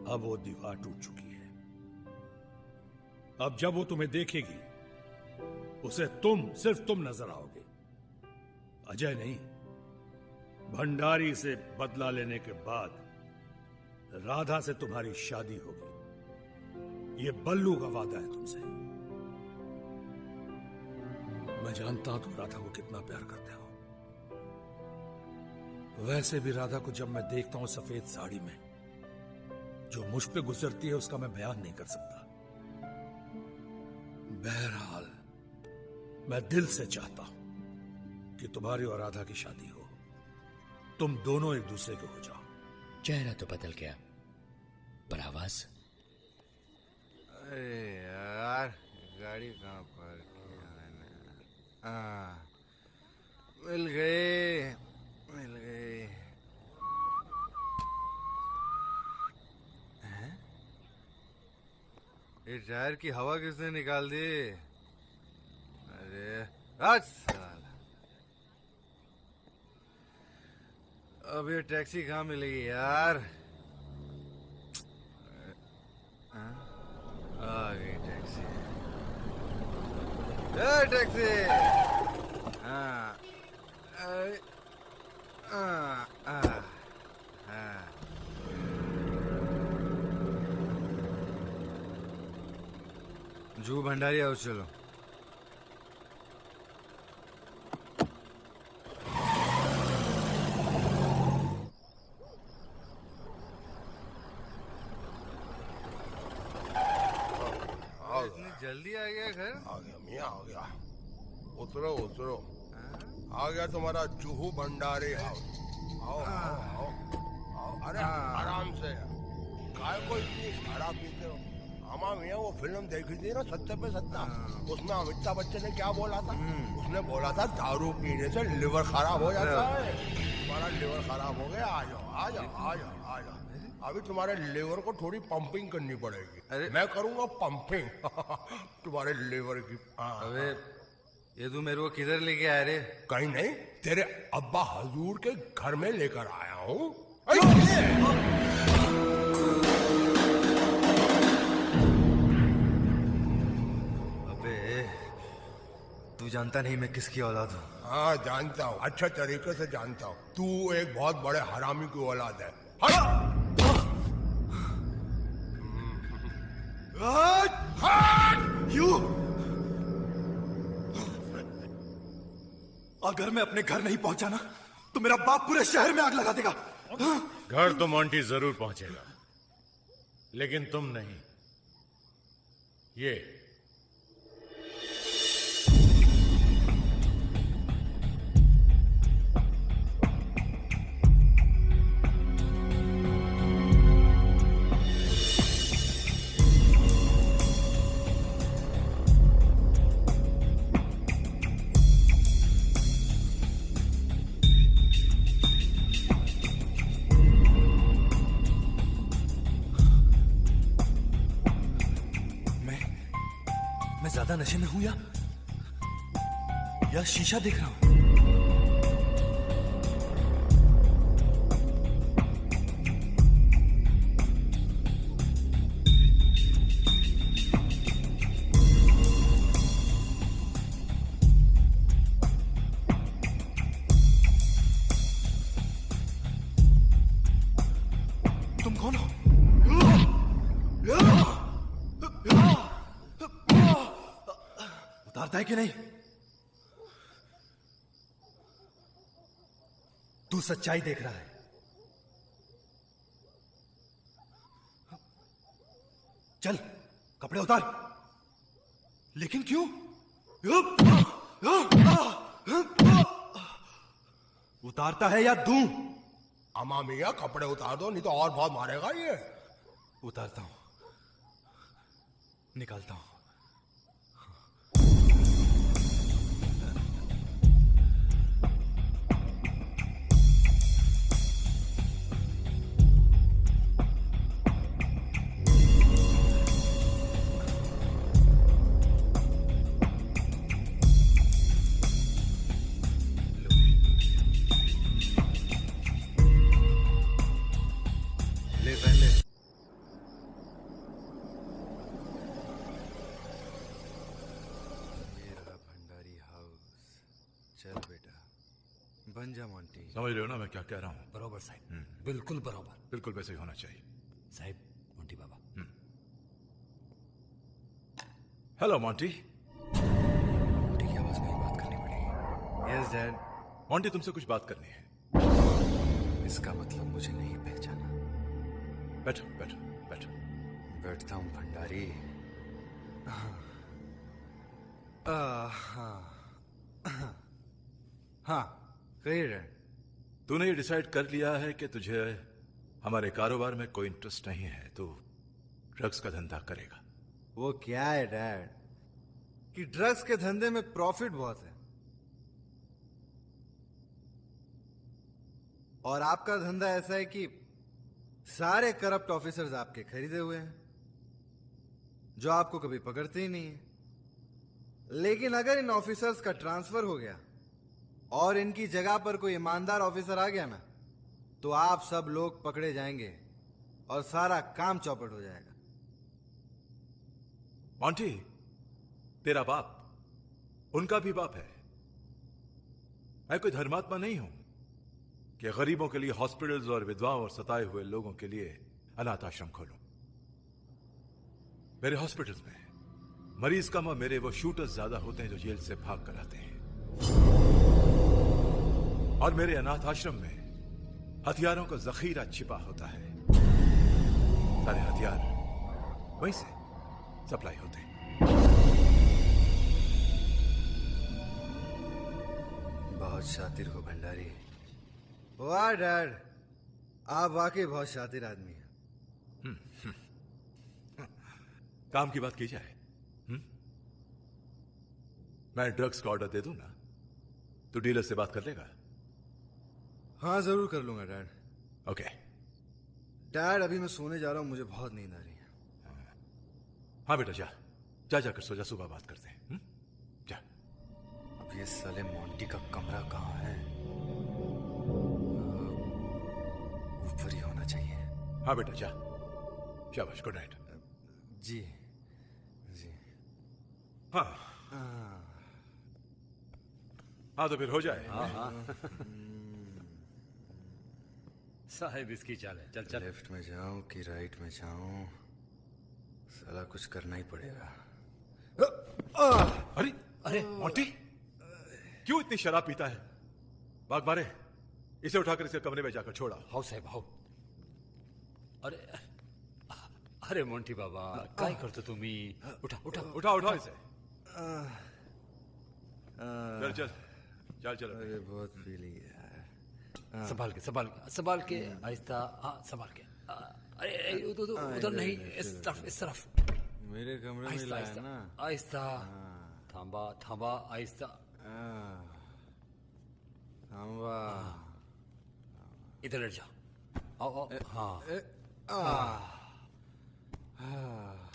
अब वो दीवार टूट चुकी है। अब जब वो तुम्हें देखेगी उसे सिर्फ तुम नजर आओगे, अजय नहीं। भंडारी से बदला लेने के बाद राधा से तुम्हारी शादी होगी, ये बल्लू का वादा है तुमसे। मैं जानता हूं तुम राधा को कितना प्यार करते हो। वैसे भी राधा को जब मैं देखता हूं सफेद साड़ी में, जो मुझ पे गुजरती है उसका मैं बयान नहीं कर सकता। बहरहाल मैं दिल से चाहता हूं कि तुम्हारी और राधा की शादी हो, तुम दोनों एक दूसरे के हो जाओ। चेहरा तो बदल गया, पर आवाज? अरे यार, गाड़ी कहाँ पार्क किया मैंने? मिल गए। ये टायर की हवा किसने निकाल दी? अरे आज साला, अब ये टैक्सी कहाँ मिलेगी यार? आ गई टैक्सी। टैक्सी। जू भंडारी आओ, चलो। इतनी जल्दी आ गया घर? आ गया मियाँ, आ गया। उतरो उतरो, आ गया तुम्हारा जूहू भंडारी हाउस। आओ आओ आओ। अरे आराम से, काय को इतनी शराब पीते हो? हमारा मियाँ वो फिल्म देखी थी ना, सत्ते पे सत्ता, उसमें अमिताभ बच्चन ने क्या बोला था? उसने बोला था दारू पीने से लिवर खराब हो जाता है। तुम्हारा लिवर खराब हो गया, आ जाओ आ जाओ आ जाओ आ जाओ। अभी तुम्हारे लिवर को थोड़ी पंपिंग करनी पड़ेगी। मैं करूंगा पंपिंग तुम्हारे लिवर की। अबे ये तू मेरे को किधर लेके आया रे? कहीं नहीं, तेरे अब्बा हजूर के घर में लेकर आया हूँ। अबे तू जानता नहीं मैं किसकी औलाद हूँ? हाँ जानता हूँ, अच्छे तरीके से जानता हूँ। तू एक बहुत बड़े हरामी की औलाद है। अगर मैं अपने घर नहीं पहुंचा ना तो मेरा बाप पूरे शहर में आग लगा देगा। घर तो मोंटी जरूर पहुंचेगा, लेकिन तुम नहीं। ये मैं ज्यादा नशे में हूं या शीशा देख रहा हूं? तुम कौन हो? उतारता है कि नहीं? तू सच्चाई देख रहा है। चल कपड़े उतार। लेकिन क्यों? उतारता है या दूं? अमा मिया कपड़े उतार दो, नहीं तो और बहुत मारेगा ये। उतारता हूं, निकालता हूं। ले पहले। ये रहा भंडारी हाउस। चल बेटा बन जा मोंटी। समझ रहे हो ना मैं क्या कह रहा हूँ? बरोबर साहब, बिल्कुल बरोबर। बिल्कुल वैसे ही होना चाहिए। साहब, मोंटी बाबा। Hello Monty. मोंटी की आवाज में ही बात करनी पड़ेगी। Yes dad. मोंटी तुमसे कुछ बात करनी है। इसका मतलब मुझे नहीं पहचाना। बैठो बैठो बैठो। बैठता हूँ भंडारी। हाँ कहिए डैड। तूने ये डिसाइड कर लिया है कि तुझे हमारे कारोबार में कोई इंटरेस्ट नहीं है, तू ड्रग्स का धंधा करेगा। वो क्या है डैड कि ड्रग्स के धंधे में प्रॉफिट बहुत है, और आपका धंधा ऐसा है कि सारे करप्ट ऑफिसर्स आपके खरीदे हुए हैं जो आपको कभी पकड़ते ही नहीं है। लेकिन अगर इन ऑफिसर्स का ट्रांसफर हो गया और इनकी जगह पर कोई ईमानदार ऑफिसर आ गया ना, तो आप सब लोग पकड़े जाएंगे और सारा काम चौपट हो जाएगा। मोंटी, तेरा बाप उनका भी बाप है। मैं कोई धर्मात्मा नहीं हूं कि गरीबों के लिए हॉस्पिटल्स और विधवाओं और सताए हुए लोगों के लिए अनाथ आश्रम खोलूं। मेरे हॉस्पिटल्स में मरीज कम और मेरे वो शूटर्स ज्यादा होते हैं जो जेल से भाग कर आते हैं, और मेरे अनाथ आश्रम में हथियारों का जखीरा छिपा होता है। सारे हथियार वहीं से सप्लाई होते हैं। बहुत शातिर हो भंडारी। वाह डैड, आप वाकई बहुत शातिर आदमी हैं। काम की बात की जाए, मैं ड्रग्स का ऑर्डर दे दूं ना, तो डीलर से बात कर लेगा? हाँ जरूर कर लूंगा डैड। ओके डैड, अभी मैं सोने जा रहा हूं, मुझे बहुत नींद आ रही है। हाँ बेटा जा जा जाकर सो जा, सुबह बात करते हैं। जा। अब ये साले मोंटी का कमरा कहाँ है? ऊपर ही होना चाहिए। हाँ बेटा जा, शाबाश, गुड नाइट। जी जी। हाँ हाँ तो फिर हो जाए। हाँ हाँ साहब इसकी चाल है। चल चल। लेफ्ट में जाऊं कि राइट में जाऊं, साला कुछ करना ही पड़ेगा। अरे अरे मोंटी, क्यों इतनी शराब पीता है? भाग मारे, इसे उठाकर इसके कमरे में जाकर छोड़ा। हाउ साहेब हाउ। अरे अरे मोंटी बाबा काय करतो तुम्ही? उठा उठा उठा उठा इसे। चल चल चल चल। अरे बहुत फीलिंग है यार। संभाल के आहिस्ता। हाँ संभाल के। अरे उधर नहीं, इस तरफ। मेरे कमरे में लाया ना। आहिस्ता। थांबा आहिस्ता। थांबा। इधर लेट जाओ। आओ हाँ।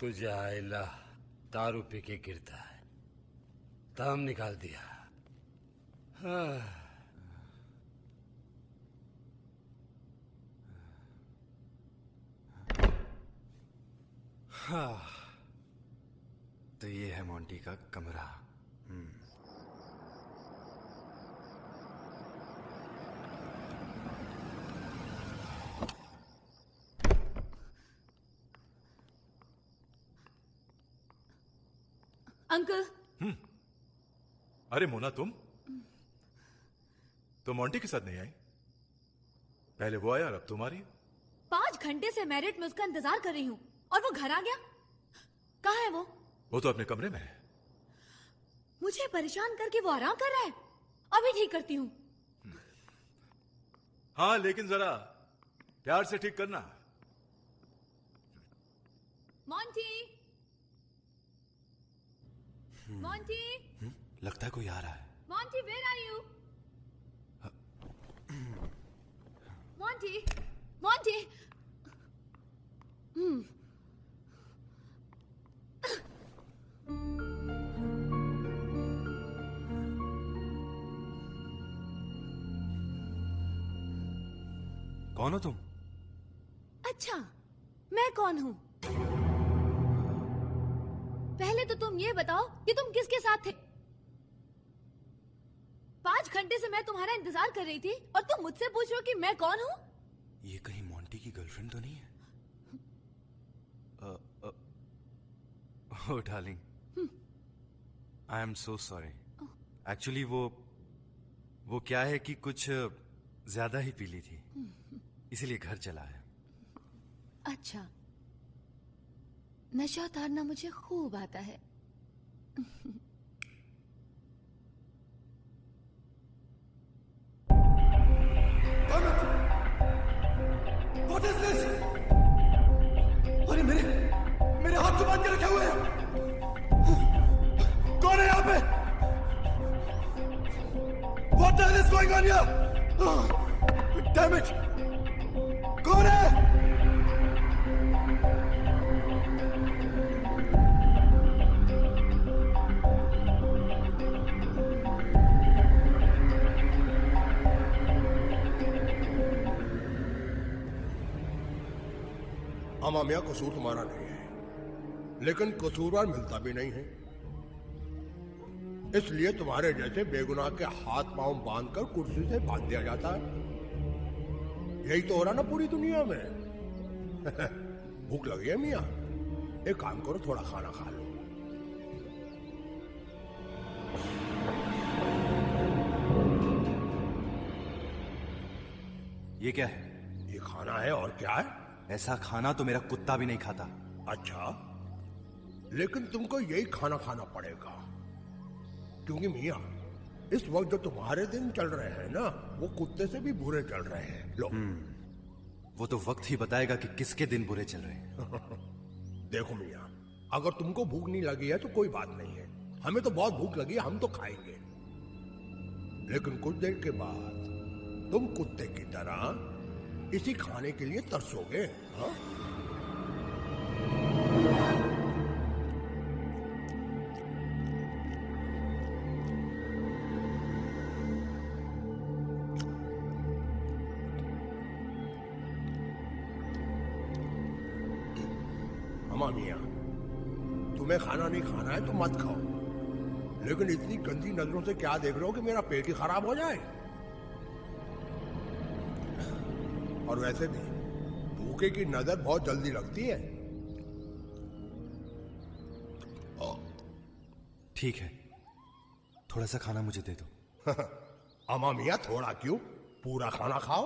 तुझ्या आईला दारू पी के गिरता है, दम निकाल दिया। हाँ, तो ये है मोंटी का कमरा। अंकल। अरे मोना तुम मोंटी के साथ नहीं आई? पहले वो आया और अब तुम आ रही हो? 5 घंटे से मैरिट में उसका इंतजार कर रही हूँ और वो घर आ गया। कहाँ है वो? वो तो अपने कमरे में है। मुझे परेशान करके वो आराम कर रहा है। अभी ठीक करती हूँ। हाँ लेकिन जरा प्यार से ठीक करना। मोंटी, मोंटी, लगता है कोई आ रहा है। Monty, where are you? Monty, Monty. कौन हो तुम? अच्छा, मैं कौन हूँ? पहले तो तुम ये बताओ कि तुम किसके साथ थे? 5 घंटे से मैं तुम्हारा इंतजार कर रही थी और तुम मुझसे पूछ रहे हो कि मैं कौन हूँ? ये कहीं मोंटी की गर्लफ्रेंड तो नहीं है? Oh darling, I am so sorry. Actually वो क्या है कि कुछ ज्यादा ही पी ली थी, इसीलिए घर चला है। अच्छा, नशा उतारना मुझे खूब आता है। What is this? अरे मेरे हाथ तो बांध के रखे हुए हैं। कौन है यहाँ पे? What the hell is going on here? Damn it! कौन है? अमामिया कसूर तुम्हारा नहीं है, लेकिन कसूरवार मिलता भी नहीं है, इसलिए तुम्हारे जैसे बेगुनाह के हाथ पांव बांधकर कुर्सी से बांध दिया जाता है। यही तो हो रहा ना पूरी दुनिया में। भूख लगी है मियाँ, एक काम करो, थोड़ा खाना खा लो। ये क्या है? ये खाना है और क्या है? ऐसा खाना तो मेरा कुत्ता भी नहीं खाता। अच्छा, लेकिन तुमको यही खाना खाना पड़ेगा, क्योंकि मियाँ इस वक्त जो तुम्हारे दिन चल रहे हैं ना, वो कुत्ते से भी बुरे चल रहे हैं। लो। वो तो वक्त ही बताएगा कि किसके दिन बुरे चल रहे हैं। देखो मियाँ, अगर तुमको भूख नहीं लगी है तो कोई बात नहीं है, हमें तो बहुत भूख लगी है, हम तो खाएंगे। लेकिन कुछ देर के बाद तुम कुत्ते की तरह इसी खाने के लिए तरसोगे। हाँ? अम्मा मियाँ, तुम्हें खाना नहीं खाना है तो मत खाओ, लेकिन इतनी गंदी नजरों से क्या देख रहे हो कि मेरा पेट ही खराब हो जाए? और वैसे भी भूखे की नजर बहुत जल्दी लगती है। ठीक है, थोड़ा सा खाना मुझे दे दो। अम्मा मियाँ, थोड़ा क्यों, पूरा खाना खाओ।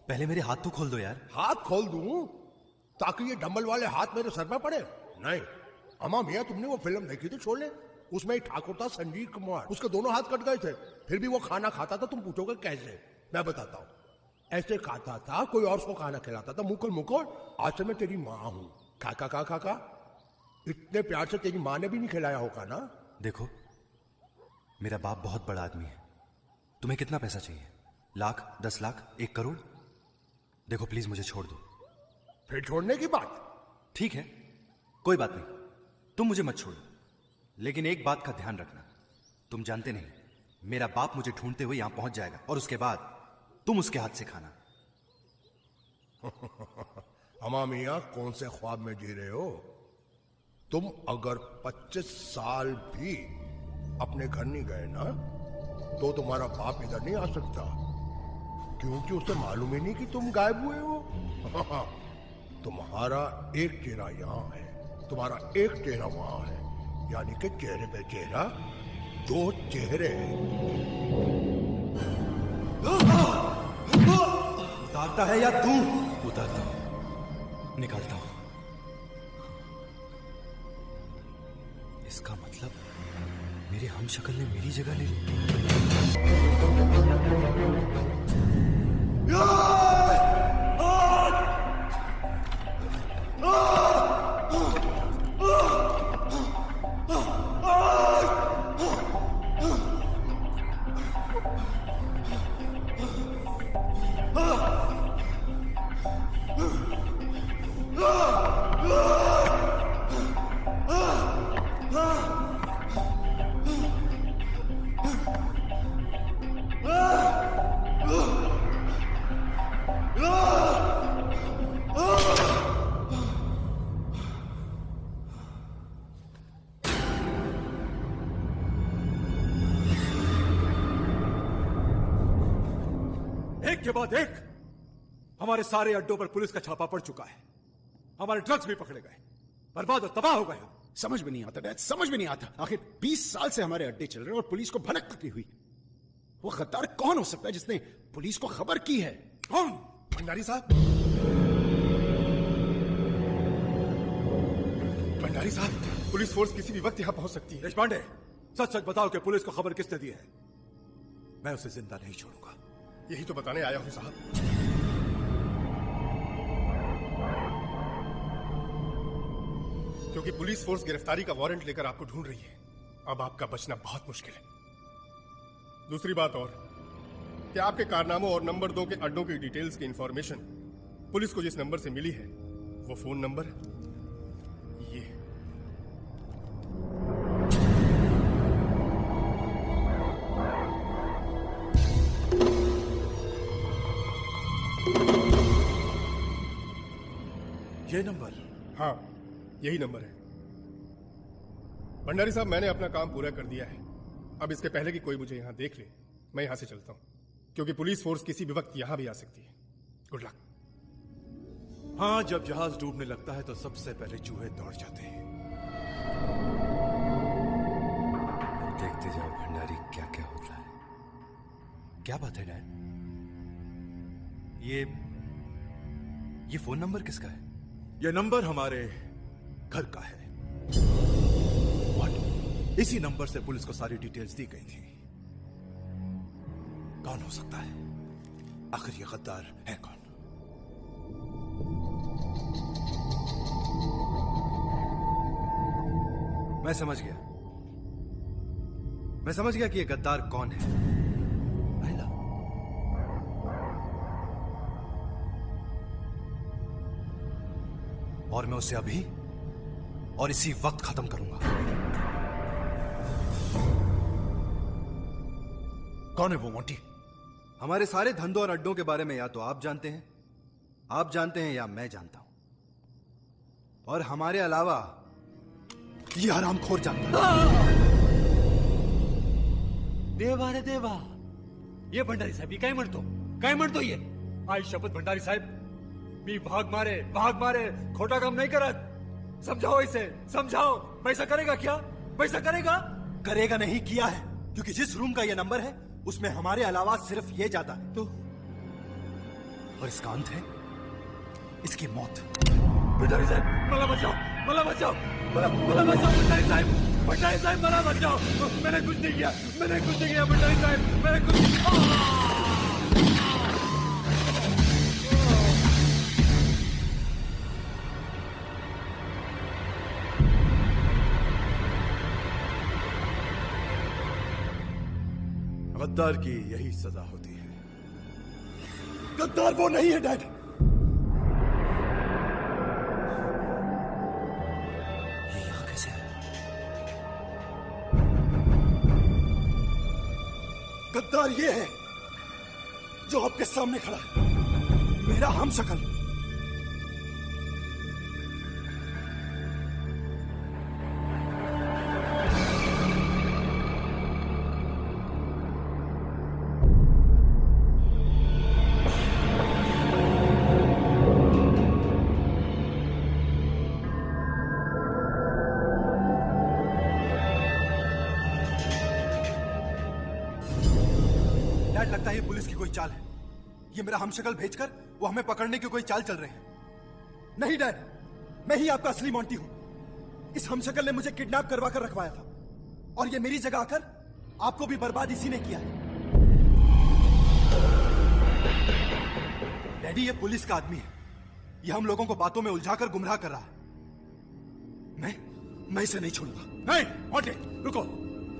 पहले मेरे हाथ तो खोल दो यार। हाथ खोल दूं ताकि ये डंबल वाले हाथ मेरे सर पे पड़े? नहीं। अम्मा मियाँ, तुमने वो फिल्म देखी थी शोले? उसमें एक ठाकुर था संजीव कुमार, उसके दोनों हाथ कट गए थे, फिर भी वो खाना खाता था। तुम पूछोगे कैसे? मैं बताता हूँ। ऐसे खाता था, कोई और उसको खाना खिलाता था। मुकुल मुकुल, आज से मैं तेरी माँ हूँ। खा इतने प्यार से तेरी माँ ने भी नहीं खिलाया होगा ना। देखो, मेरा बाप बहुत बड़ा आदमी है। तुम्हें कितना पैसा चाहिए? लाख, 10 लाख, 1 करोड़? देखो प्लीज मुझे छोड़ दो। फिर छोड़ने की बात? ठीक है, कोई बात नहीं, तुम मुझे मत छोड़ो, लेकिन एक बात का ध्यान रखना। तुम जानते नहीं, मेरा बाप मुझे ढूंढते हुए यहां पहुंच जाएगा और उसके बाद तुम उसके हाथ से खाना। अम्मा मियाँ, कौन से ख्वाब में जी रहे हो? तुम अगर 25 साल भी अपने घर नहीं गए ना, तो तुम्हारा बाप इधर नहीं आ सकता, क्योंकि उसे मालूम ही नहीं कि तुम गायब हुए हो। तुम्हारा एक चेहरा यहाँ है, तुम्हारा एक चेहरा वहां है, यानी कि चेहरे पे चेहरा, 2 चेहरे। उतारता है या तू? उतारता हूं, निकालता हूं। इसका मतलब मेरे हमशक्ल ने मेरी जगह ले ली। एक के बाद एक हमारे सारे अड्डों पर पुलिस का छापा पड़ चुका है। हमारे ड्रग्स भी पकड़े गए, बर्बाद और तबाह हो गए। समझ में नहीं आता डैड, समझ में नहीं आता। आखिर 20 साल से हमारे अड्डे चल रहे हैं और पुलिस को भनक तक नहीं हुई। वो गद्दार कौन हो सकता है जिसने पुलिस को खबर की है? कौन? भंडारी साहब। भंडारी साहब, पुलिस फोर्स किसी भी वक्त यहां पहुंच सकती है। देशपांडे, सच सच बताओ कि पुलिस को खबर किसने दी है? मैं उसे जिंदा नहीं छोड़ूंगा। यही तो बताने आया हूं साहब। क्योंकि पुलिस फोर्स गिरफ्तारी का वारंट लेकर आपको ढूंढ रही है। अब आपका बचना बहुत मुश्किल है। दूसरी बात और कि आपके कारनामों और नंबर 2 के अड्डों की डिटेल्स की इंफॉर्मेशन पुलिस को जिस नंबर से मिली है, वो फोन नंबर ये। ये नंबर? हाँ, यही नंबर है। भंडारी साहब, मैंने अपना काम पूरा कर दिया है। अब इसके पहले कि कोई मुझे यहां देख ले, मैं यहां से चलता हूं, क्योंकि पुलिस फोर्स किसी भी वक्त यहां भी आ सकती है। Good luck. हाँ, जब जहाज डूबने लगता है तो सबसे पहले चूहे दौड़ जाते हैं। अब देखते जाओ भंडारी क्या क्या होता है। क्या बात है डैड? ये फोन नंबर किसका है? ये नंबर हमारे घर का है। इसी नंबर से पुलिस को सारी डिटेल्स दी गई थी। कौन हो सकता है? आखिर ये गद्दार है कौन? मैं समझ गया कि ये गद्दार कौन है। महिला। और मैं उसे अभी और इसी वक्त खत्म करूंगा। कौन है वो मोंटी? हमारे सारे धंधों और अड्डों के बारे में या तो आप जानते हैं या मैं जानता हूं, और हमारे अलावा ये हरामखोर जानता है। देवा रे देवा, ये भंडारी साहेब काय म्हणतो ये? आई शपथ भंडारी साहेब, मी भाग मारे खोटा काम नहीं करत। समझाओ इसे, समझाओ। पैसा करेगा क्या? पैसा करेगा नहीं, किया है, क्योंकि जिस रूम का ये नंबर है उसमें हमारे अलावा सिर्फ ये जाता है। और इसका अंत है इसकी मौत। भंडारी साहब मला बचाओ, मला बचाओ, मला बचाओ भंडारी साहब, भंडारी साहब मला बचाओ। मैंने कुछ नहीं किया, मैंने कुछ नहीं किया भंडारी साहब, मैंने कुछ। गद्दार की यही सजा होती है। गद्दार वो नहीं है डैड। ये यहां कैसे है? गद्दार ये है जो आपके सामने खड़ा है, मेरा हमशक्ल। डैड, लगता है ये पुलिस की कोई चाल है। ये मेरा हमशक्ल भेजकर वो हमें पकड़ने की कोई चाल चल रहे हैं। नहीं डैड, मैं ही आपका असली मोंटी हूं। इस हमशक्ल ने मुझे किडनैप करवा कर रखवाया था और ये मेरी जगह आकर आपको भी बर्बाद इसी ने किया है। डैडी, ये पुलिस का आदमी है। ये हम लोगों को बातों में उलझाकर गुमराह कर रहा है। मैं इसे नहीं छोड़ूंगा। नहीं मोंटी, रुको,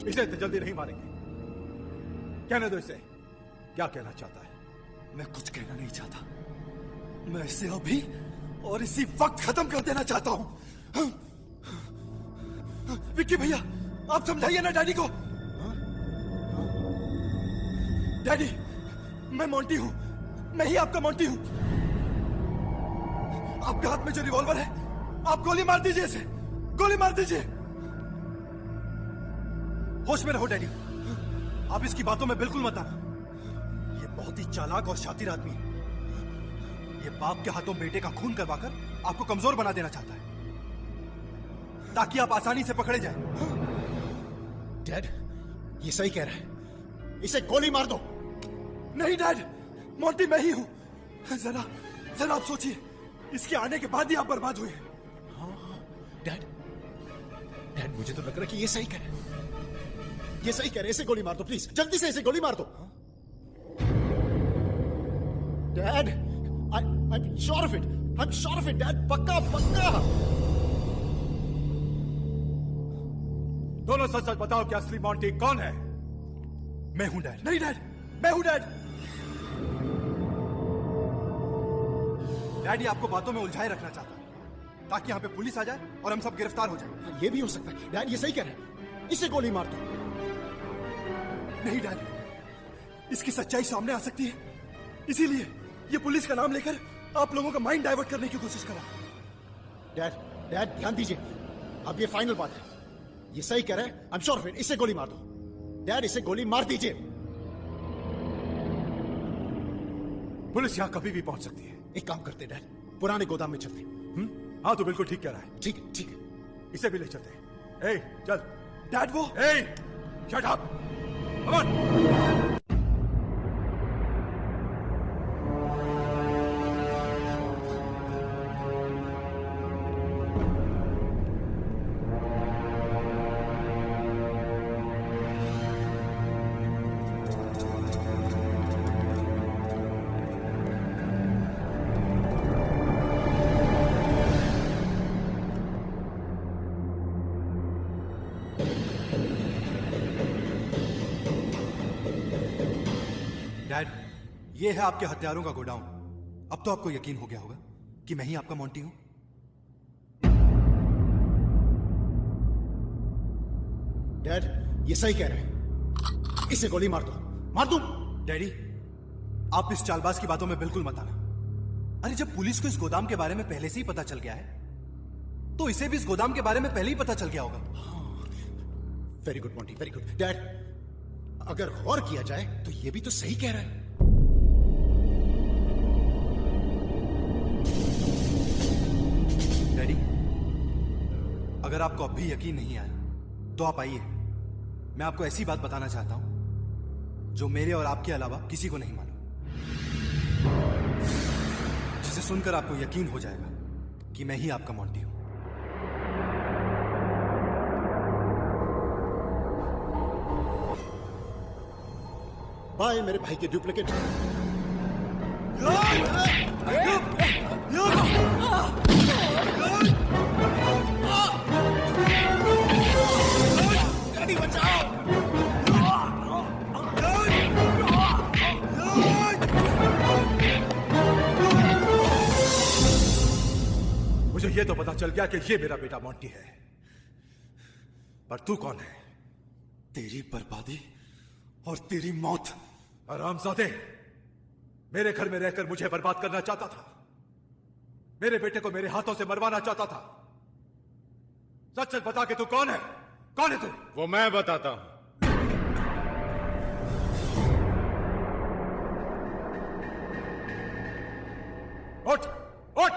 इसे इतनी जल्दी नहीं मारेंगे। कहने दो इसे, क्या कहना चाहता है? मैं कुछ कहना नहीं चाहता, मैं इसे अभी और इसी वक्त खत्म कर देना चाहता हूं। विक्की भैया, आप समझाइए ना डैडी को। डैडी, मैं मोंटी हूं, मैं ही आपका मोंटी हूं। आपके हाथ में जो रिवॉल्वर है, आप गोली मार दीजिए इसे, गोली मार दीजिए। होश में रहो डैडी, आप इसकी बातों में बिल्कुल मत आना। ये बहुत ही चालाक और शातिर आदमी है। ये बाप के हाथों बेटे का खून करवाकर आपको कमजोर बना देना चाहता है ताकि आप आसानी से पकड़े जाएं। डैड, ये सही कह रहा है, इसे गोली मार दो। नहीं डैड, मोंटी मैं ही हूं। जरा आप सोचिए, इसके आने के बाद ही आप बर्बाद हुए। डैड, मुझे तो लग रहा है कि ये सही कह रहा है। ये सही कह रहे, इसे गोली मार दो प्लीज, जल्दी से इसे गोली मार दो। Dad, I'm sure of it, I'm sure of it, dad, पक्का पक्का। दोनों सच सच बताओ कि असली मोंटी कौन है? मैं हूं डैड। नहीं डैड, मैं हूं डैड। डैडी आपको बातों में उलझाए रखना चाहता है ताकि यहां पे पुलिस आ जाए और हम सब गिरफ्तार हो जाए। ये भी हो सकता है। डैड, ये सही कह रहे हैं, इसे गोली मार दो। नहीं डैड, इसकी सच्चाई सामने आ सकती है, इसीलिए ये पुलिस का नाम लेकर आप लोगों का माइंड डाइवर्ट करने की कोशिश कर रहा है। डैड, ध्यान दीजिए, अब ये फाइनल बात है। ये सही कह रहे हैं, I am sure of it, इसे गोली मार दो। डैड, इसे गोली मार दीजिए। पुलिस यहां कभी भी पहुंच सकती है। एक काम करते डैड, पुराने गोदाम में चलते। हाँ, तो बिल्कुल ठीक कह रहा है। ठीक है, इसे भी ले चलते हैं। ए, चल। डैड, वो shut up, come on. Dad, ये है आपके हथियारों का गोडाउन। अब तो आपको यकीन हो गया होगा कि मैं ही आपका मोंटी हूं। डैड, ये सही कह रहे हैं, इसे गोली मार दो। मार दो। डैडी, आप इस चालबाज की बातों में बिल्कुल मत आना। अरे, जब पुलिस को इस गोदाम के बारे में पहले से ही पता चल गया है तो इसे भी इस गोदाम के बारे में पहले ही पता चल गया होगा। Very good Monty, very good. Dad, अगर गौर किया जाए तो ये भी तो सही कह रहा है। डैडी, अगर आपको अब भी यकीन नहीं आया तो आप आइए, मैं आपको ऐसी बात बताना चाहता हूं जो मेरे और आपके अलावा किसी को नहीं मालूम। सुनकर आपको यकीन हो जाएगा कि मैं ही आपका मोंटी हूं। बाय मेरे भाई के डुप्लीकेट। मुझे ये तो पता चल गया कि ये मेरा बेटा मोंटी है, पर तू कौन है? तेरी बर्बादी और तेरी मौत। हरामजादे, मेरे घर में रहकर मुझे बर्बाद करना चाहता था, मेरे बेटे को मेरे हाथों से मरवाना चाहता था। सच सच बता के तू कौन है? कौन है तू? वो मैं बताता हूं। उठ उठ!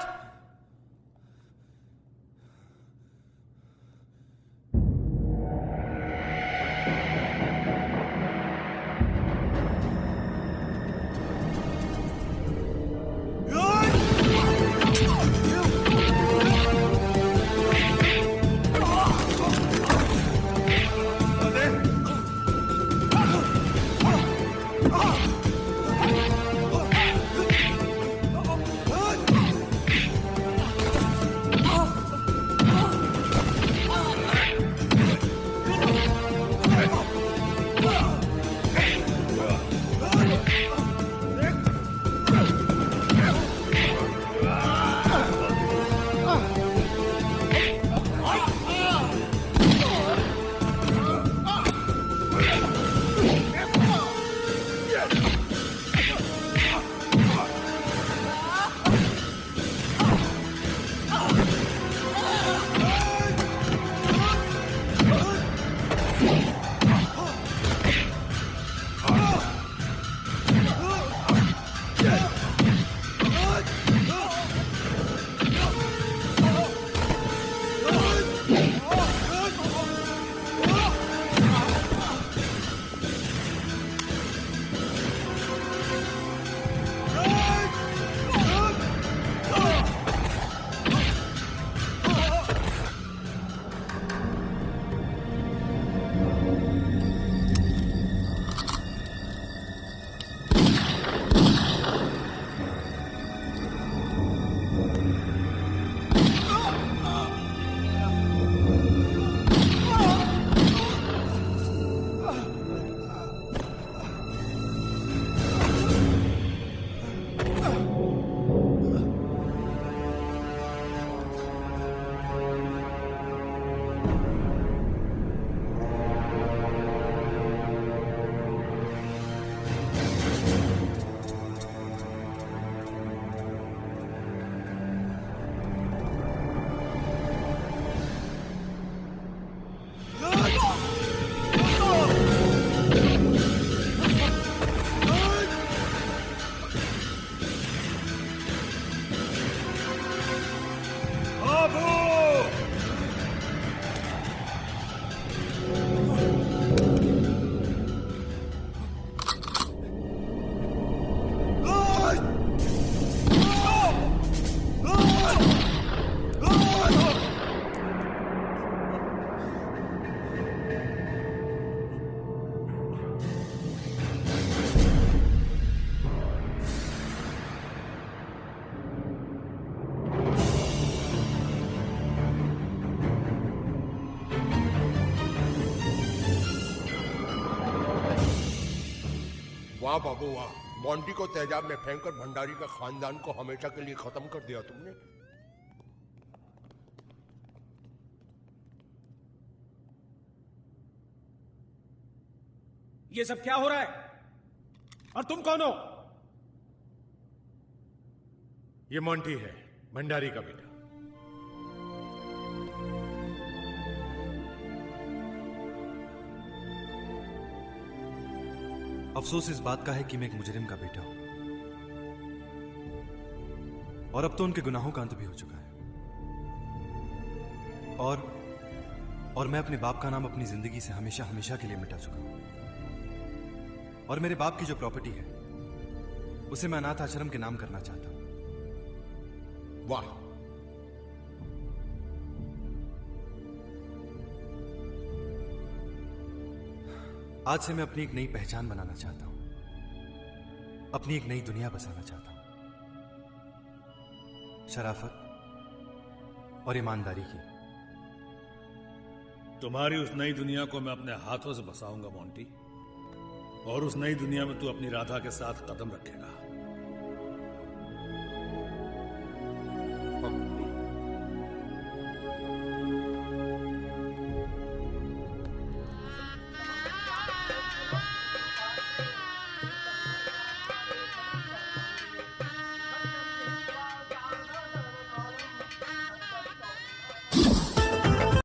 वाह बाबू वाह, मोंटी को तेजाब में फेंककर भंडारी का खानदान को हमेशा के लिए खत्म कर दिया तुमने। ये सब क्या हो रहा है? और तुम कौन हो? ये मोंटी है, भंडारी का बेटा। अफसोस इस बात का है कि मैं एक मुजरिम का बेटा हूं, और अब तो उनके गुनाहों का अंत भी हो चुका है। और मैं अपने बाप का नाम अपनी जिंदगी से हमेशा हमेशा के लिए मिटा चुका हूं। और मेरे बाप की जो प्रॉपर्टी है उसे मैं अनाथ आश्रम के नाम करना चाहता हूं। वाह, आज से मैं अपनी एक नई पहचान बनाना चाहता हूं, अपनी एक नई दुनिया बसाना चाहता हूं, शराफत और ईमानदारी की। तुम्हारी उस नई दुनिया को मैं अपने हाथों से बसाऊंगा मोंटी, और उस नई दुनिया में तू अपनी राधा के साथ कदम रखेगा।